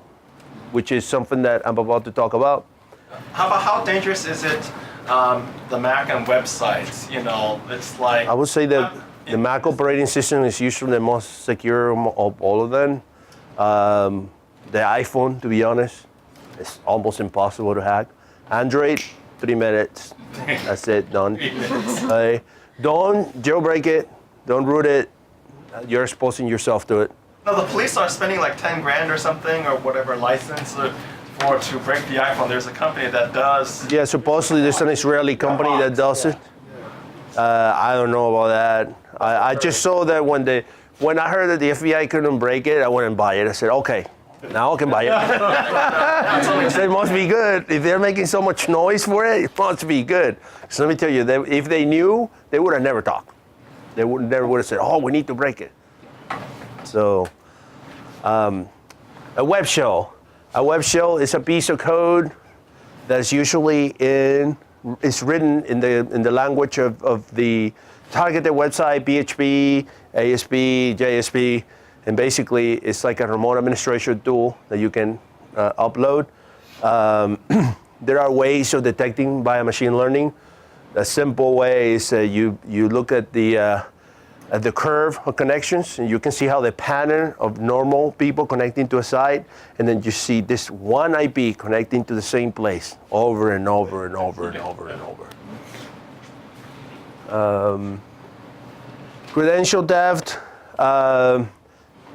which is something that I'm about to talk about. How dangerous is it, the Mac and websites? You know, it's like... I would say that the Mac operating system is usually the most secure of all of them. The iPhone, to be honest, is almost impossible to hack. Android, 3 minutes. That's it, done. Don't jailbreak it. Don't root it. You're exposing yourself to it. No, the police are spending like 10 grand or something, or whatever license to break the iPhone. There's a company that does. Yeah, supposedly there's an Israeli company that does it. I don't know about that. I just saw that when I heard that the FBI couldn't break it, I went and buy it. I said, okay, now I can buy it. So it must be good. If they're making so much noise for it, it must be good. So let me tell you, if they knew, they would have never talked. They never would have said, oh, we need to break it. So, a web shell. A web shell is a piece of code that's usually it's written in the language of the targeted website, PHP, ASP, JSP, and basically it's like a remote administration tool that you can upload. There are ways of detecting via machine learning. A simple way is you look at the curve of connections, and you can see how the pattern of normal people connecting to a site, and then you see this one IP connecting to the same place over and over and over and over and over. Credential theft.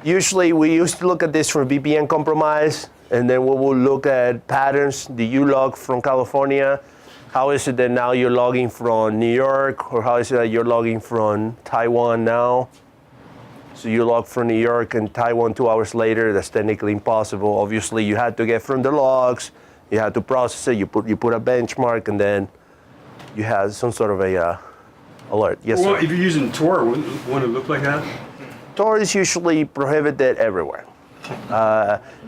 Usually we used to look at this for VPN compromise, and then we will look at patterns. Do you log from California? How is it that now you're logging from New York, or how is it that you're logging from Taiwan now? So you log from New York and Taiwan 2 hours later. That's technically impossible. Obviously, you had to get from the logs. You had to process it. You put a benchmark, and then you had some sort of a alert. Yes, Well, sir. if you're using Tor, wouldn't it look like that? Tor is usually prohibited everywhere.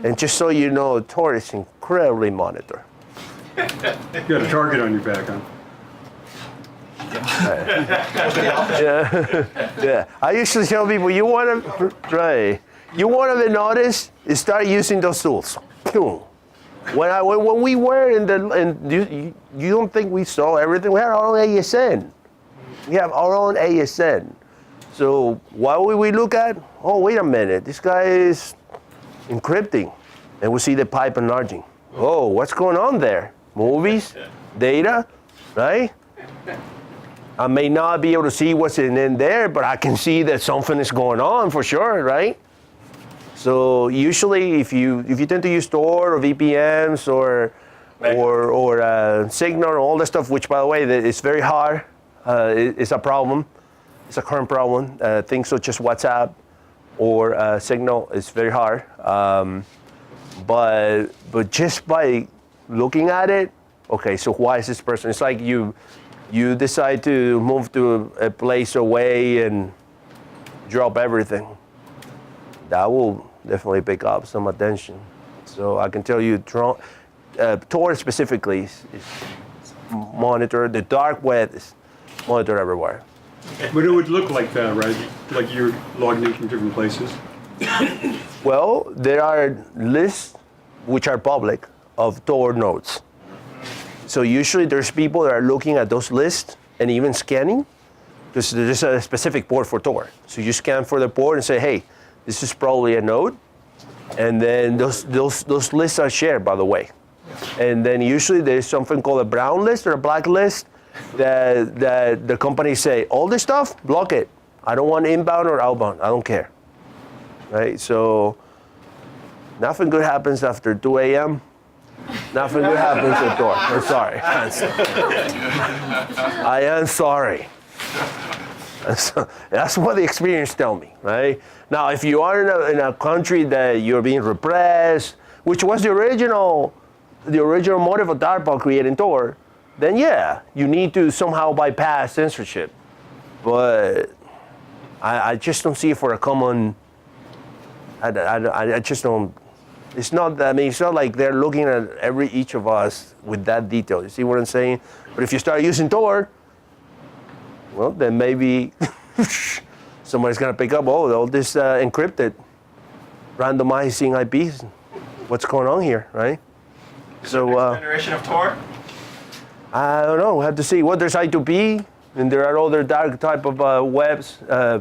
And just so you know, Tor is incredibly monitored. You got a target on your back, huh? Yeah. I usually tell people, you want to notice, is start using those tools. When we were you don't think we saw everything? We had our own ASN. We have our own ASN. So what would we look at? Oh, wait a minute, this guy is encrypting. And we see the pipe enlarging. Oh, what's going on there? Movies, data, right? I may not be able to see what's in there, but I can see that something is going on for sure, right? So usually, if you tend to use Tor or VPNs or Signal or all that stuff, which by the way, it's very hard. It's a problem. It's a current problem. Things such as WhatsApp or Signal is very hard. But just by looking at it, okay, so why is this person? It's like you decide to move to a place away and drop everything. That will definitely pick up some attention. So I can tell you, Tor specifically is monitored. The dark web is monitored everywhere. But it would look like that, right? Like you're logged in from different places. Well, there are lists which are public of Tor nodes. So usually there's people that are looking at those lists and even scanning, because there's a specific port for Tor. So you scan for the port and say, hey, this is probably a node. And then those lists are shared, by the way. And then usually there's something called a brown list or a black list that the companies say, all this stuff, block it. I don't want inbound or outbound. I don't care. Right? So nothing good happens after 2 a.m. Nothing good happens at Tor. I'm sorry. I am sorry. That's what the experience tell me, right? Now, if you are in a country that you're being repressed, which was the original motive of DARPA creating Tor, then yeah, you need to somehow bypass censorship. But I just don't see it for a common. I just don't. It's not. I mean, it's not like they're looking at each of us with that detail. You see what I'm saying? But if you start using Tor, well, then maybe somebody's gonna pick up, oh, all this encrypted, randomizing IPs. What's going on here, right? So Next generation of Tor? I don't know. We have to see. Well, there's I2P, and there are other dark type of webs,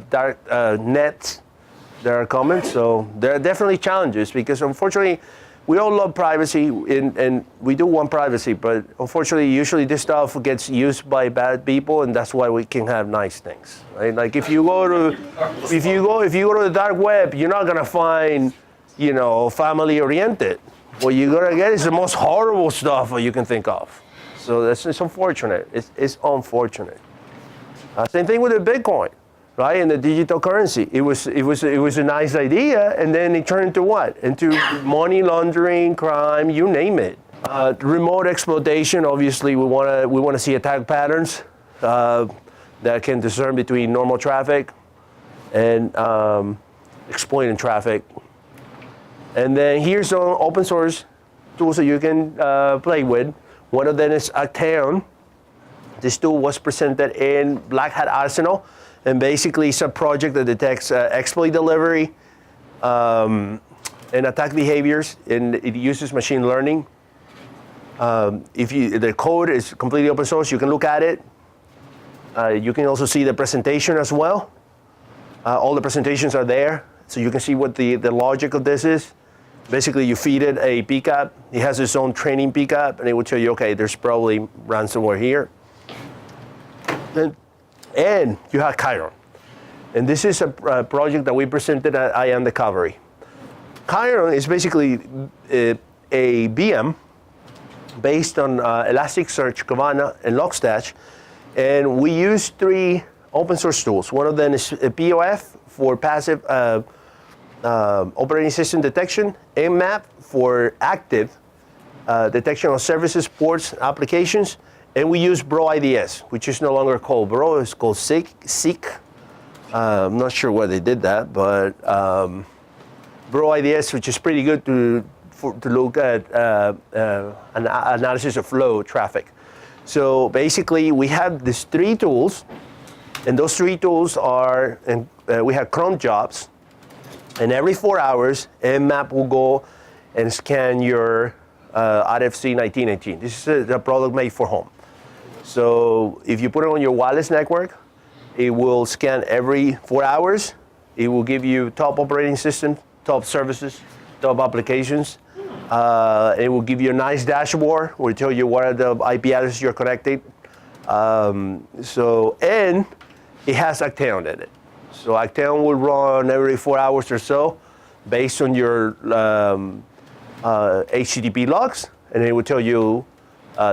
dark nets that are coming. So there are definitely challenges because unfortunately, we all love privacy, and we do want privacy. But unfortunately, usually this stuff gets used by bad people, and that's why we can have nice things, right? Like if you go to the dark web, you're not gonna find, family oriented. What you're gonna get is the most horrible stuff that you can think of. So it's unfortunate. It's unfortunate. Same thing with the Bitcoin, right? And the digital currency. It was a nice idea, and then it turned into what? Into money laundering, crime, you name it. Remote exploitation. Obviously, we want to see attack patterns that can discern between normal traffic and exploiting traffic. And then here's some open source tools that you can play with. One of them is Acteon. This tool was presented in Black Hat Arsenal, and basically it's a project that detects exploit delivery and attack behaviors, and it uses machine learning. The code is completely open source, you can look at it. You can also see the presentation as well. All the presentations are there, so you can see what the logic of this is. Basically, you feed it a PCAP. It has its own training PCAP, and it will tell you, okay, there's probably ransomware here. And you have Chiron. And this is a project that we presented at IAM Discovery. Chiron is basically a VM based on Elasticsearch, Kibana, and Logstash. And we use 3 open source tools. One of them is POF for passive operating system detection, Mmap for active detection of services, ports, applications, and we use Bro IDS, which is no longer called Bro, it's called Seek. I'm not sure why they did that, but Bro IDS, which is pretty good to look at an analysis of flow traffic. So basically, we have these 3 tools, and those 3 tools are, we have cron jobs. And every 4 hours, Mmap will go and scan your RFC 1918. This is a product made for home. So if you put it on your wireless network, it will scan every 4 hours. It will give you top operating system, top services, top applications. It will give you a nice dashboard. It will tell you what are the IP addresses you're connected. And it has Acteon in it. So Acteon will run every 4 hours or so based on your HTTP logs, and it will tell you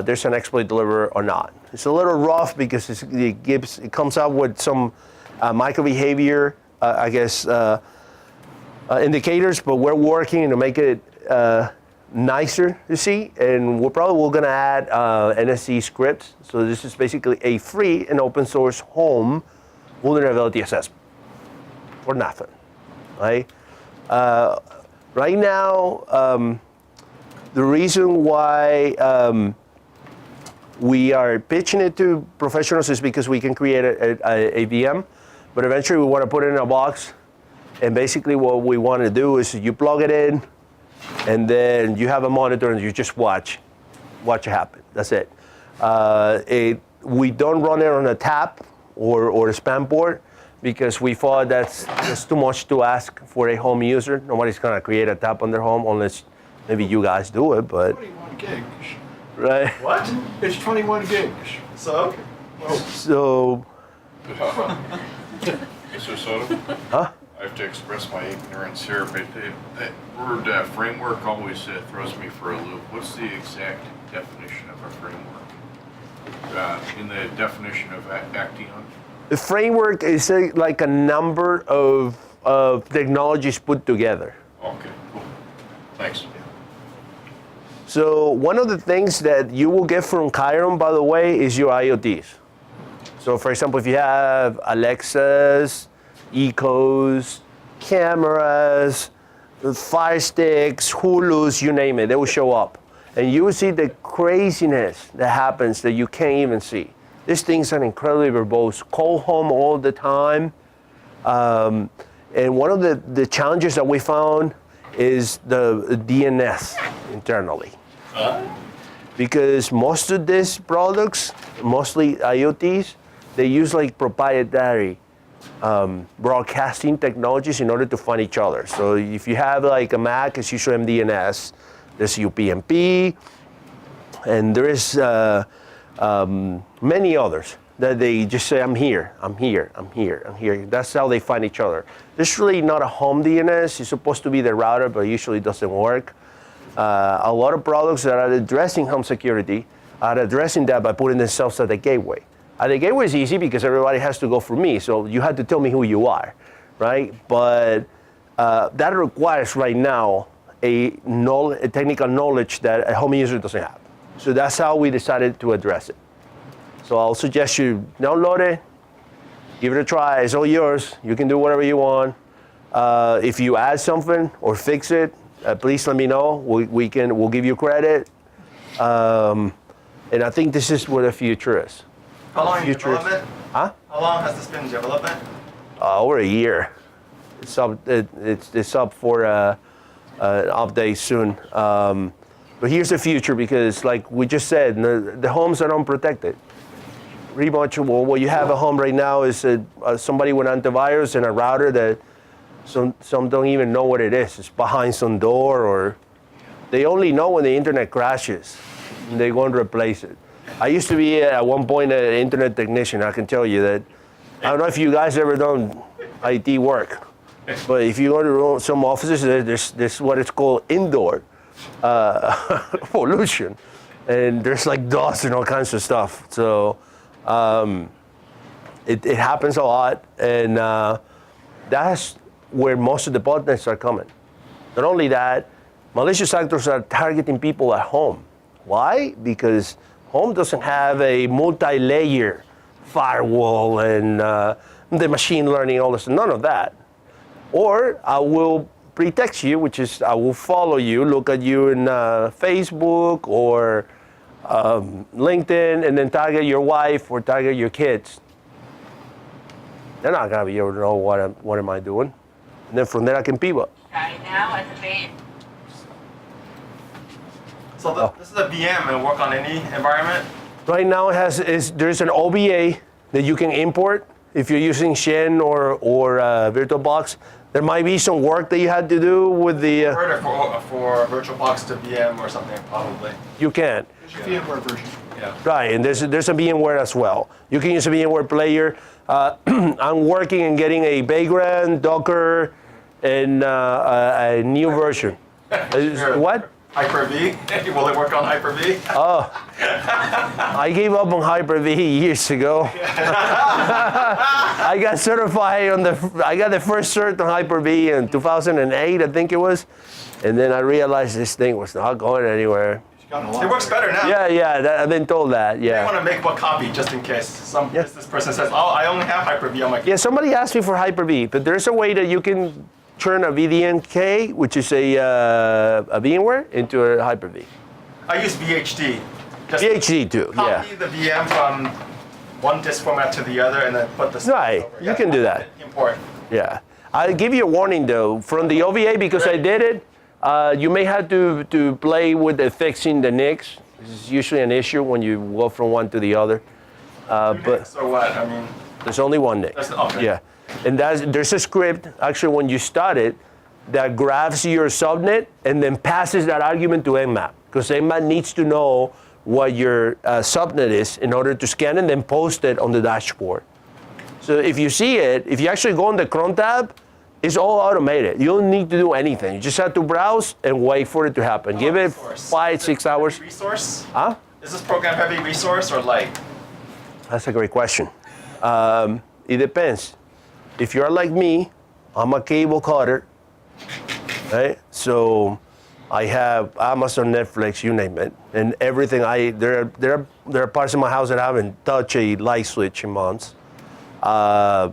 there's an exploit delivered or not. It's a little rough because it comes out with some micro behavior, indicators, but we're working to make it nicer to see, and we're going to add NSC scripts. So this is basically a free and open source home vulnerability assessment. For nothing, right? Right now, the reason why we are pitching it to professionals is because we can create a VM, but eventually we want to put it in a box, and basically what we want to do is you plug it in, and then you have a monitor and you just watch it happen. That's it. We don't run it on a tap or a spam port, because we thought that's too much to ask for a home user. Nobody's gonna create a tap on their home unless maybe you guys do it, but 21 gigs. right. What? It's 21 gigs. So? So, Mr. Soto? huh? I have to express my ignorance here, but that word framework always throws me for a loop. What's the exact definition of a framework? In the definition of Acteon? The framework is like a number of technologies put together. Okay, cool. Thanks. So one of the things that you will get from Chiron, by the way, is your IoTs. So for example, if you have Alexas, Ecos, cameras, Fire Sticks, Hulus, you name it, they will show up. And you will see the craziness that happens that you can't even see. These things are incredibly verbose. Call home all the time. And one of the challenges that we found is the DNS internally. Because most of these products, mostly IoTs, they use like proprietary broadcasting technologies in order to find each other. So if you have like a Mac, it's usually MDNS. There's UPnP, and there is many others that they just say, I'm here, I'm here, I'm here, I'm here. That's how they find each other. There's really not a home DNS. It's supposed to be the router, but it usually doesn't work. A lot of products that are addressing home security are addressing that by putting themselves at the gateway. At the gateway is easy because everybody has to go through me, so you have to tell me who you are, right? But that requires right now a technical knowledge that a home user doesn't have. So that's how we decided to address it. So I'll suggest you download it, give it a try. It's all yours. You can do whatever you want. If you add something or fix it, please let me know. We'll give you credit. And I think this is where the future is. How long in Future is- development? Huh? How long has this been in development? Over a year. It's up. It's up for an update soon. But here's the future, because like we just said, the homes are unprotected. Pretty much what you have at home right now is somebody with antivirus and a router that some don't even know what it is. It's behind some door, or they only know when the internet crashes and they go and replace it. I used to be at one point an internet technician. I can tell you that. I don't know if you guys ever done IT work, but if you go to some offices, there's what it's called indoor pollution, and there's like dust and all kinds of stuff. So it happens a lot, and that's where most of the botnets are coming. Not only that, malicious actors are targeting people at home. Why? Because home doesn't have a multi-layer firewall and the machine learning, all this, none of that. Or I will pretext you, which is I will follow you, look at you in Facebook or LinkedIn, and then target your wife or target your kids. They're not gonna be able to know what am I doing. And then from there I can pivot. Starting now as a bait. So this is a VM and work on any environment? Right now there's an OVA that you can import if you're using Shen or VirtualBox. There might be some work that you had to do with the. Order for VirtualBox to VM or something, probably. You can. There's a VMware version. Yeah. Right, and there's a VMware as well. You can use a VMware player. I'm working and getting a Vagrant, Docker, and a new version. What? Hyper-V? Will it work on Hyper-V? Oh, I gave up on Hyper-V years ago. I got certified I got the first cert on Hyper-V in 2008, I think it was. And then I realized this thing was not going anywhere. It's gotten a lot It works better now. Yeah, I've been told that, I yeah. want to make one copy just in case some business person says, oh, I only have Hyper-V. I'm like, Yeah, somebody asked me for Hyper-V, but there's a way that you can turn a VDNK, which is a VMware, into a Hyper-V. I use VHD. Just VHD too, yeah. copy the VM from one disk format to the other and then put the Right, over. you can do that. Import. Yeah. I'll give you a warning though, from the OVA, because I did it, you may have to play with fixing the NICs. This is usually an issue when you go from one to the other. But So what? I mean, there's only one NIC. okay. Yeah. And there's a script, actually, when you start it, that grabs your subnet and then passes that argument to Nmap. Because Nmap needs to know what your subnet is in order to scan and then post it on the dashboard. So if you see it, if you actually go on the cron tab, it's all automated. You don't need to do anything. You just have to browse and wait for it to happen. Give it 5-6 hours. Resource? Huh? Is this program heavy resource or light? That's a great question. It depends. If you're like me, I'm a cable cutter, right? So I have Amazon, Netflix, you name it, and everything. There are parts of my house that I haven't touched a light switch in months. I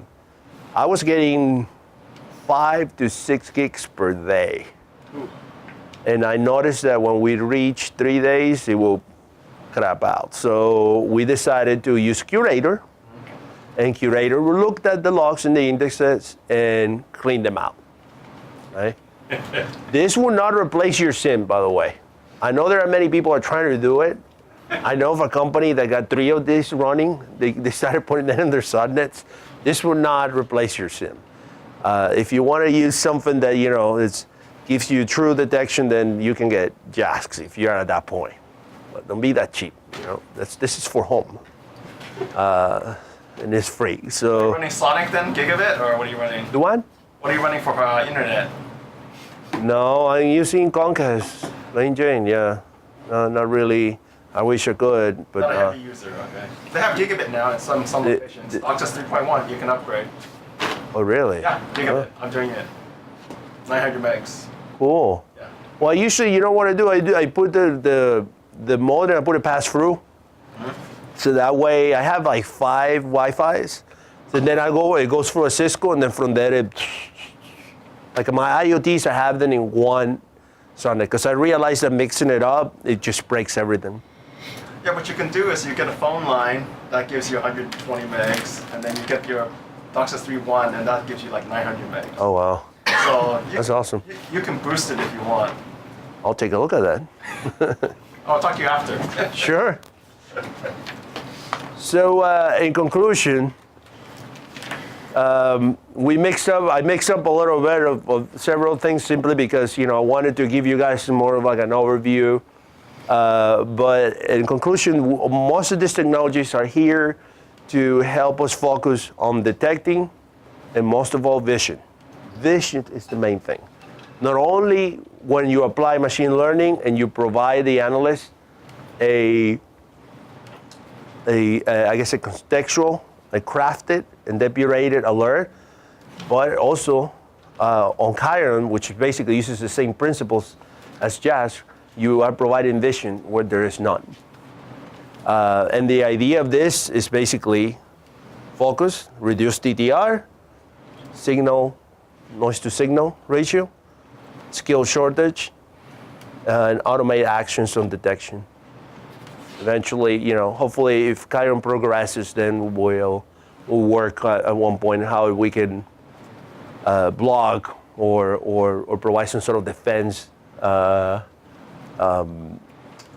was getting 5 to 6 gigs per day, and I noticed that when we reach 3 days, it will crap out. So we decided to use Curator, and Curator looked at the logs and the indexes and cleaned them out. Right? This will not replace your SIM, by the way. I know there are many people are trying to do it. I know of a company that got 3 of these running. They started putting that in their subnets. This will not replace your SIM. If you want to use something that gives you true detection, then you can get JASKs if you're at that point. But don't be that cheap. This is for home, and it's free. Are you So running Sonic then, gigabit, or what are you running? the one? What are you running for internet? No, I'm using Comcast. Plain Jane, yeah. No, not really. I wish I could, but Not a heavy user, okay. They have gigabit now in some locations. DOCSIS 3.1, you can upgrade. oh really? Yeah, gigabit. I'm doing it. 900 megs. Cool. Yeah. Well, usually, you know what I do? I put the modem, I put it pass through. So that way, I have like 5 Wi-Fis. So then it goes through a Cisco, and then from there, like my IoTs, I have them in one Sonic, because I realized that mixing it up, it just breaks everything. Yeah, what you can do is you get a phone line that gives you 120 megs, and then you get your DOCSIS 3.1, and that gives you like 900 megs. Oh, wow. So That's awesome. You can boost it if you want. I'll take a look at that. I'll talk to you after. Sure. So, in conclusion, I mixed up a little bit of several things simply because, I wanted to give you guys more of like an overview. But in conclusion, most of these technologies are here to help us focus on detecting and most of all vision. Vision is the main thing. Not only when you apply machine learning and you provide the analyst a contextual, a crafted and depurated alert, but also on Chiron, which basically uses the same principles as JASK, you are providing vision where there is none. And the idea of this is basically focus, reduce TTR, signal, noise to signal ratio, skill shortage, and automate actions on detection. Eventually, hopefully if Chiron progresses, then we'll work at one point how we can block or provide some sort of defense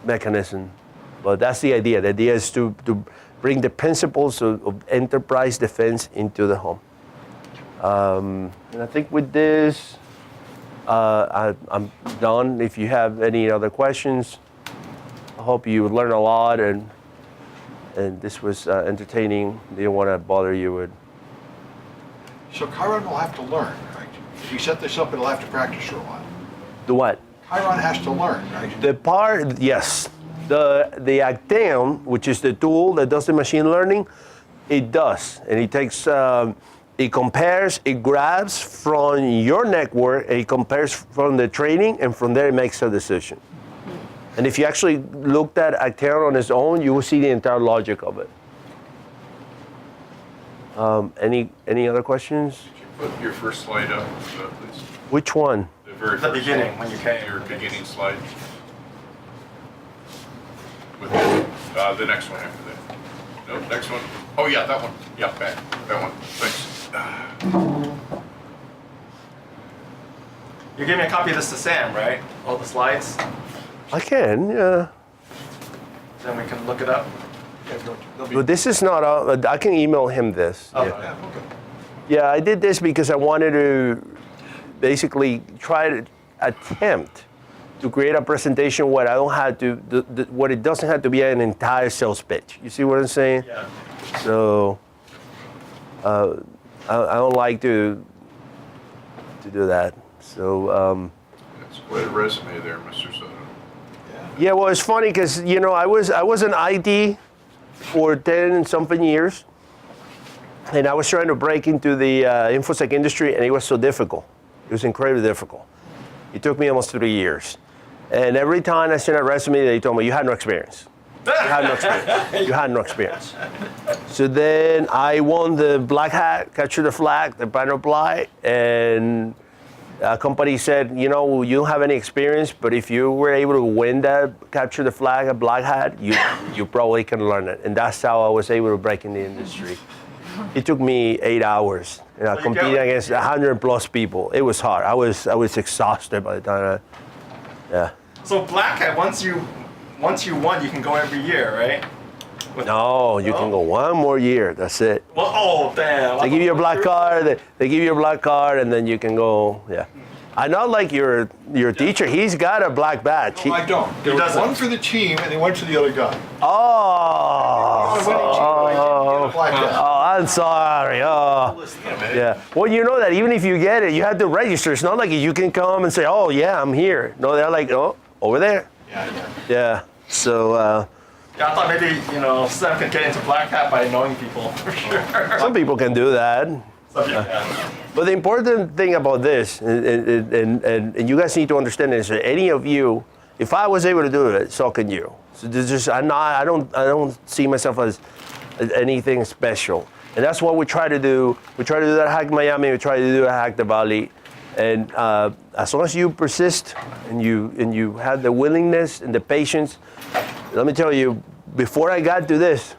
mechanism. But that's the idea. The idea is to bring the principles of enterprise defense into the home. And I think with this, I'm done. If you have any other questions, I hope you learned a lot and this was entertaining. Didn't want to bother you with. So Chiron will have to learn, right? If you set this up, it'll have to practice for a while. The what? Chiron has to learn, right? The part, yes. The Acteon, which is the tool that does the machine learning, it does. And it takes, it compares, it grabs from your network, it compares from the training, and from there it makes a decision. And if you actually looked at Acteon on its own, you will see the entire logic of it. Any other questions? Could you put your first slide up, please? Which one? The very The first beginning, one. when you came. Your beginning slide. With the next one after that. Nope, next one. Oh yeah, that one. Yeah, back. That one. Thanks. You gave me a copy of this to Sam, right? All the slides? I can, yeah. Then we can look it up. But this is not, I can email him this. Oh, Yeah. Yeah, okay. Yeah, I did this because I wanted to basically try to attempt to create a presentation where I don't have to, where it doesn't have to be an entire sales pitch. You see what I'm saying? Yeah. So I don't like to do that. So That's quite a resume there, Mr. Soto. yeah, well, it's funny because I was in IT for 10 something years, and I was trying to break into the infosec industry, and it was so difficult. It was incredibly difficult. It took me almost 3 years. And every time I sent a resume, they told me, you had no experience. You had no experience. You had no experience. So then I won the black hat, capture the flag, the banner apply, and A company said, you know, you don't have any experience, but if you were able to win that, capture the flag at Black Hat, you probably can learn it. And that's how I was able to break in the industry. It took me 8 hours, competing against 100 plus people. It was hard. I was exhausted by the time. Yeah. So Black Hat, once you won, you can go every year, right? No, you can go one more year. That's it. Well, oh damn. They give you a black card. They give you a black card, and then you can go. Yeah. I not like your teacher. He's got a black badge. No, I don't. There was doesn't. one for the team, and they went to the other guy. Oh, I'm sorry. Oh, yeah. Well, you know that even if you get it, you have to register. It's not like you can come and say, "Oh, yeah, I'm here." No, they're like, "Oh, over there." Yeah. So. Yeah, I thought maybe, Sam could get into Black Hat by knowing people, for sure. Some people can do that. Yeah. But the important thing about this, and you guys need to understand this, that any of you, if I was able to do it, so can you. So there's just, I don't see myself as anything special. And that's what we try to do. We try to do that at Hack Miami, we try to do it at Hack the Valley. And as long as you persist and you have the willingness and the patience, let me tell you, before I got to this,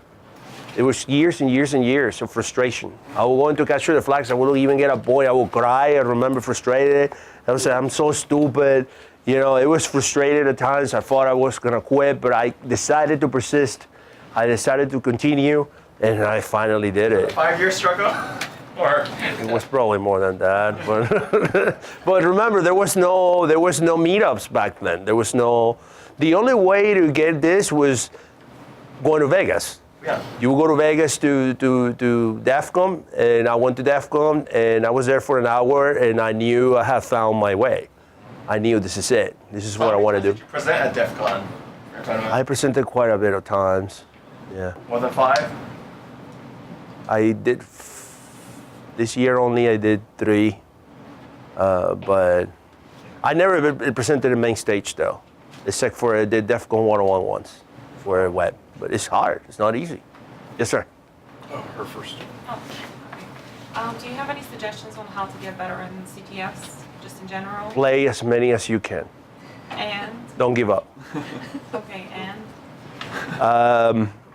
it was years and years and years of frustration. I would go into capture the flags, I wouldn't even get a point, I would cry, I remember frustrated. I would say, I'm so stupid. It was frustrated at times. I thought I was gonna quit, but I decided to persist. I decided to continue, and I finally did it. 5-year struggle? Or it was probably more than that, but but remember, there was no meetups back then. The only way to get this was going to Vegas. Yeah. You would go to Vegas to DEFCON, and I went to DEFCON, and I was there for an hour, and I knew I had found my way. I knew this is it. This is what I want to do. Did you present at DEF CON? I presented quite a bit of times. Yeah. More than 5? I did. This year only I did 3, but I never presented the main stage though, except for I did DEFCON 101 once for a web. But it's hard. It's not easy. Yes, sir. Oh, her first. Oh, okay. Do you have any suggestions on how to get better in CTFs, just in general? Play as many as you can. And? Don't give up. Okay, and?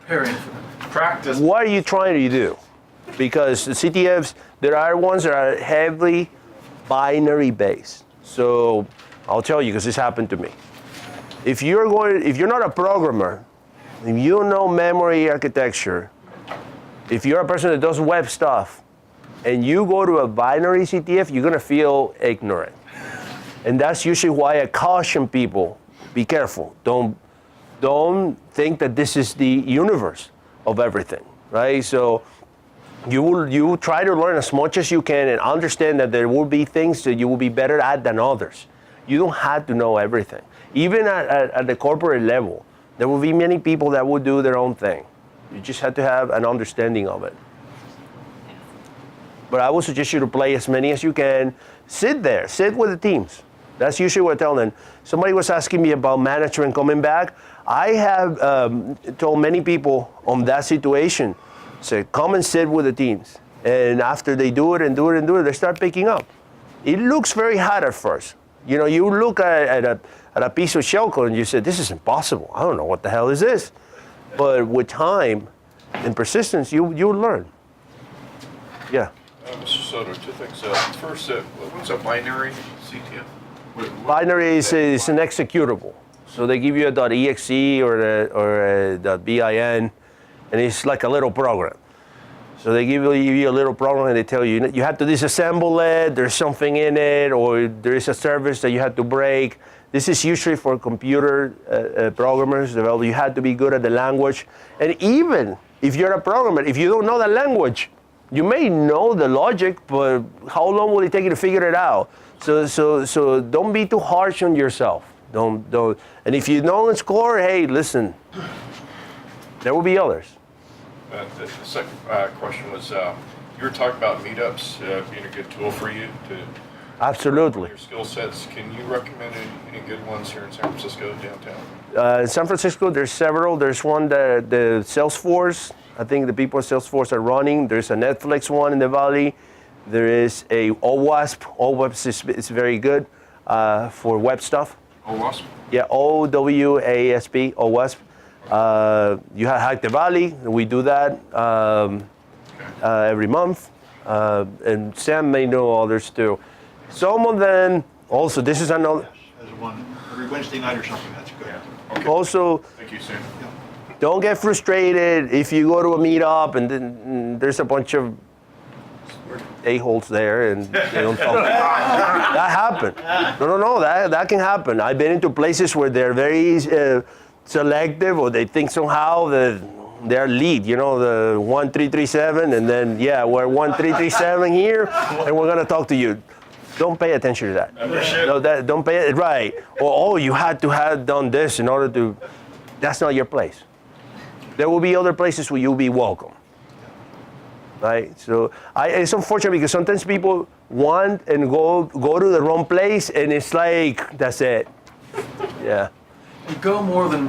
Preparing for them. Practice. What are you trying to do? Because the CTFs, there are ones that are heavily binary based. So I'll tell you, because this happened to me. If you're not a programmer, if you don't know memory architecture, if you're a person that does web stuff, and you go to a binary CTF, you're gonna feel ignorant. And that's usually why I caution people, be careful. Don't think that this is the universe of everything, right? So you try to learn as much as you can and understand that there will be things that you will be better at than others. You don't have to know everything. Even at the corporate level, there will be many people that will do their own thing. You just have to have an understanding of it. But I would suggest you to play as many as you can. Sit there, sit with the teams. That's usually what I tell them. Somebody was asking me about management coming back. I have told many people on that situation, say, come and sit with the teams. And after they do it and do it and do it, they start picking up. It looks very hard at first. You look at a piece of shell code and you say, this is impossible. I don't know what the hell is this. But with time and persistence, you'll learn. Yeah. Mr. Soto, 2 things. First, what's a binary CTF? Binary is an executable. So they give you a .exe or a .bin, and it's like a little program. So they give you a little program and they tell you, you have to disassemble it, there's something in it, or there is a service that you have to break. This is usually for computer programmers, developers. You have to be good at the language. And even if you're a programmer, if you don't know the language, you may know the logic, but how long will it take you to figure it out? So don't be too harsh on yourself. Don't. And if you don't score, hey, listen, there will be others. The second question was, you were talking about meetups being a good tool for you to Absolutely. your skill sets. Can you recommend any good ones here in San Francisco, downtown? In San Francisco, there's several. There's one that the Salesforce, I think the people at Salesforce are running. There's a Netflix one in the Valley. There is a OWASP. OWASP is very good for web stuff. OWASP? Yeah, OWASP, OWASP. You have Hack the Valley. We do that every month. And Sam may know others too. Some of them also. This is another. As one, every Wednesday night or something, that's good. Okay. Also, Thank you, Sam. don't get frustrated if you go to a meetup and then there's a bunch of a-holes there and they don't talk. That happened. No, that can happen. I've been into places where they're very selective, or they think somehow that they're lead, the 1337, and then, yeah, we're 1337 here, and we're gonna talk to you. Don't pay attention to that. No, don't pay it, right. Or, you had to have done this in order to, that's not your place. There will be other places where you'll be welcome. Right, so it's unfortunate because sometimes people want and go to the wrong place, and it's like that's it. Yeah. And go more than.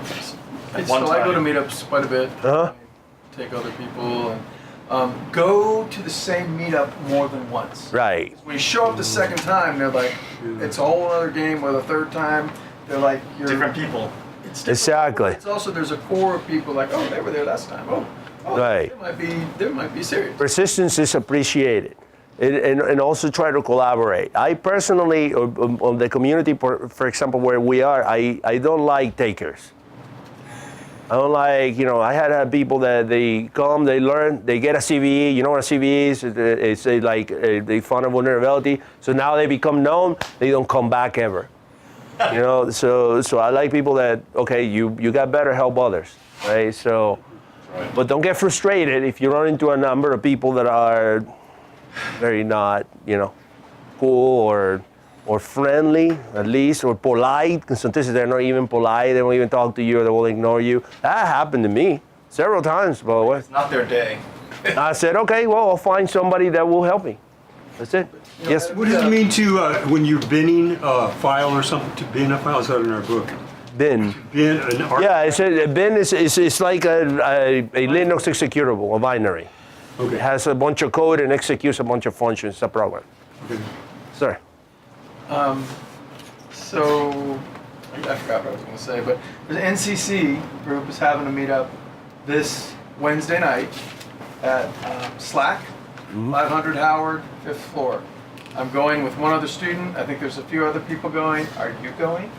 I go to meetups quite a bit. Uh-huh. Take other people and go to the same meetup more than once. Right. When you show up the second time, they're like, it's a whole other game. Or the third time, they're like, you're Different people. It's different. Exactly. It's also there's a core of people like, oh, they were there last time. Oh, Right. They might be serious. Persistence is appreciated, and also try to collaborate. I personally, on the community, for example, where we are, I don't like takers. I don't like, I had people that they come, they learn, they get a CVE. You know what a CVE is? It's they found a vulnerability. So now they become known, they don't come back ever. So I like people that, okay, you got better, help others, right? So, but don't get frustrated if you run into a number of people that are very not, cool or friendly, at least, or polite, because sometimes they're not even polite, they won't even talk to you, or they will ignore you. That happened to me several times, by the way. It's not their day. I said, okay, well, I'll find somebody that will help me. That's it. Yes? What does it mean to, when you're binning a file or something, to bin a file? Is that in our book? Bin. Bin an art? Yeah, it's a bin is like a Linux executable, a binary. Okay. It has a bunch of code and executes a bunch of functions, a program. Okay. Sorry. So I forgot what I was going to say, but the NCC group is having a meetup this Wednesday night at Slack, 500 Howard, 5th floor. I'm going with one other student. I think there's a few other people going. Are you going?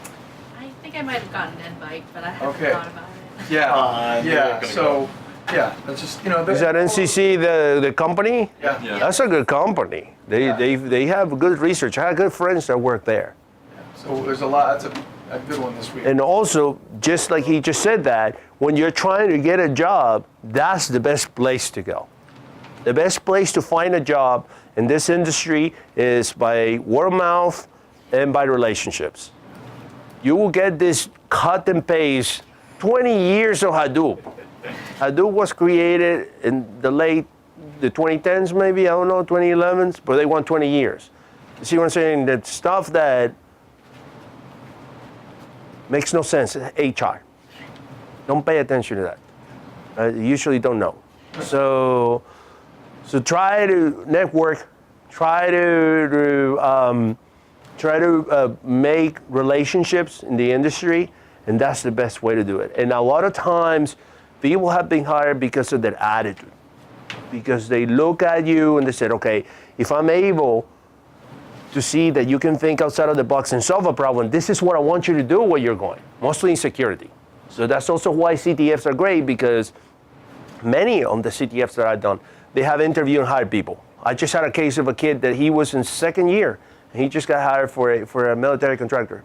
I think I might have gotten an invite, but I haven't Okay. thought about it. Yeah. So, that's just Is that NCC the company? Yeah. That's a good company. They have good research. I have good friends that work there. So there's a lot. That's a good one this week. And also, just like he just said that, when you're trying to get a job, that's the best place to go. The best place to find a job in this industry is by word of mouth and by relationships. You will get this cut and paste 20 years of Hadoop. Hadoop was created in the 2010s maybe, I don't know, 2011s, but they want 20 years. You see what I'm saying? That stuff that makes no sense, HR. Don't pay attention to that. You usually don't know. So try to network, try to make relationships in the industry, and that's the best way to do it. And a lot of times, people have been hired because of their attitude, because they look at you and they said, okay, if I'm able to see that you can think outside of the box and solve a problem, this is what I want you to do where you're going, mostly in security. So that's also why CTFs are great, because many of the CTFs that I've done, they have interviewed and hired people. I just had a case of a kid that he was in second year, and he just got hired for a military contractor.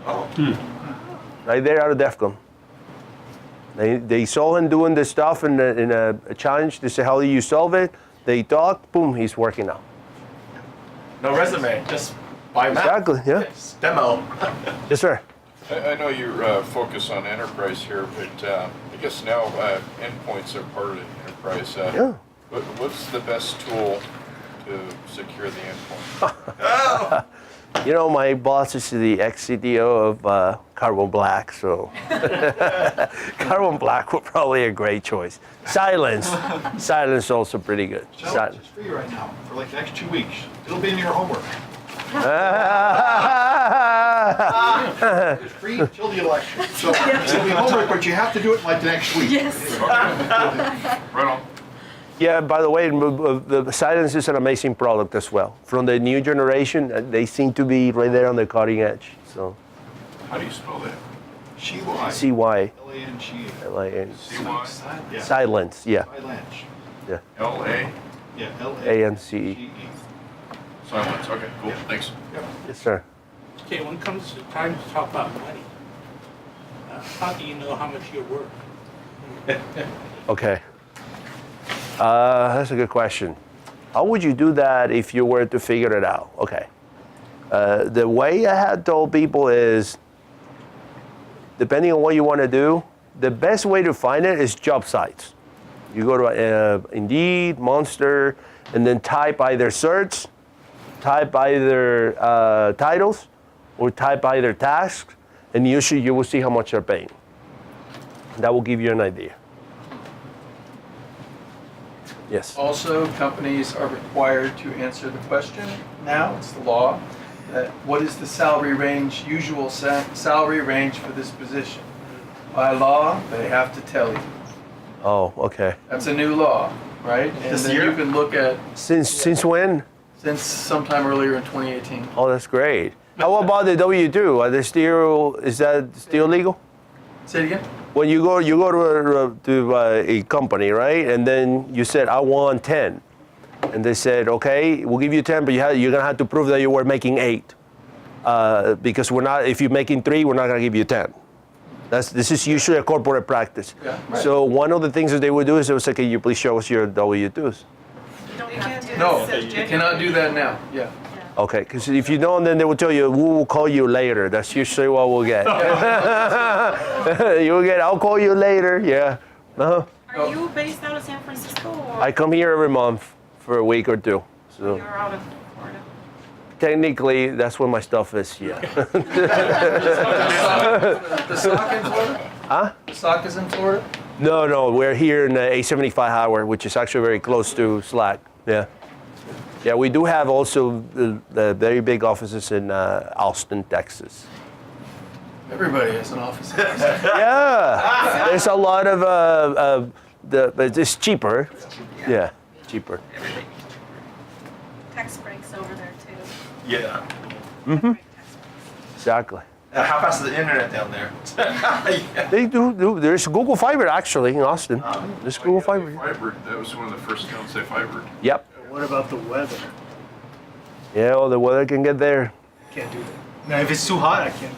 Right there out of DEFCON. They saw him doing this stuff in a challenge. They said, how do you solve it? They talked, boom, he's working now. No resume, just by map. Exactly, yeah. Just demo. Yes, sir. I know you're focused on enterprise here, but I guess now endpoints are part of the enterprise. Yeah. What's the best tool to secure the endpoint? You know, my boss is the ex-CTO of Carbon Black, so Carbon Black would probably a great choice. Silence. Silence also pretty good. Silence is free right now for like the next 2 weeks. It'll be in your homework. It's free until the election. So it'll be homework, but you have to do it like the next week. Yes. Right on. Yeah, by the way, the Silence is an amazing product as well. From the new generation, they seem to be right there on the cutting edge. So, How do you spell that? CY. CY. L-A-N-G-A. LAN. CY? Yeah. Silence, yeah. Silence. Yeah. LA? Yeah, A-N-C-E. Silence. Okay, cool. Thanks. Yes, sir. Okay, when it comes to time to talk about money, how do you know how much you're worth? Okay. That's a good question. How would you do that if you were to figure it out? Okay. The way I had told people is, depending on what you want to do, the best way to find it is job sites. You go to Indeed, Monster, and then type either search, type either titles, or type either tasks, and usually you will see how much they're paying. That will give you an idea. Yes. Also, companies are required to answer the question now, it's the law, that what is the salary range, usual salary range for this position? By law, they have to tell you. Oh, okay. That's a new law, right? And This then year? you can look at, Since when? since sometime earlier in 2018. Oh, that's great. How about the W-2? Are they still, is that still legal? Say it again? When you go to a company, right? And then you said, I want 10. And they said, okay, we'll give you 10, but you're gonna have to prove that you were making 8. Because if you're making 3, we're not gonna give you 10. This is usually a corporate practice. Yeah, right. So one of the things that they would do is they would say, can you please show us your W-2s? You don't You have can't to. do No, this you since cannot do that now, yeah. Okay, because if you don't, then they will tell you, we will call you later. That's usually what we'll get. You'll get, I'll call you later, yeah. Uh-huh. Are you based out of San Francisco or I come here every month for a week or two. So you're out of Florida? technically, that's where my stuff is, yeah. The stock in Florida? Huh? The stock is in Florida? No, we're here in the 875 Howard, which is actually very close to Slack, yeah. Yeah, we do have also the very big offices in Austin, Texas. Everybody has an office. Yeah, there's a lot of but it's cheaper. Yeah, cheaper. Tax breaks over there too. Yeah. Exactly. How fast is the internet down there? Yeah. They do. There's Google Fiber actually in Austin. There's Google Fiber. Fibered. That was one of the first accounts they fibered. Yep. What about the weather? Yeah, well, the weather can get there. Can't do that. Now, if it's too hot, I can't.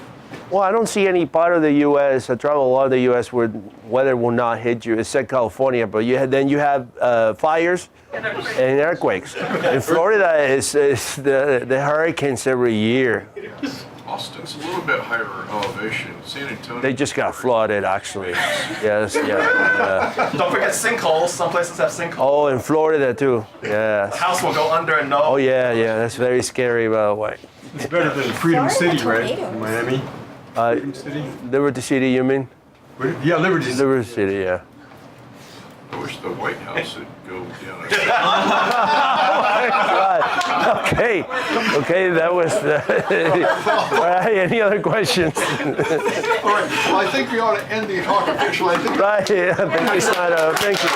Well, I don't see any part of the U.S. I travel a lot of the U.S. where weather will not hit you, except California. But then you have fires and earthquakes. In Florida, it's the hurricanes every year. Austin's a little bit higher elevation. San Antonio. They just got flooded, actually. Yes, yeah. Don't forget sinkholes. Some places have sinkholes. Oh, in Florida too. Yeah. The house will go under and no. Oh yeah. That's very scary, by the way. It's better than Freedom City, right? In Miami. Freedom City. Liberty City, you mean? Yeah, Liberty City. Liberty City, yeah. I wish the White House would go down. Okay, that was all right, any other questions? All right, well, I think we ought to end the talk officially. I think Right, yeah, thank you, Snyder. Thank you.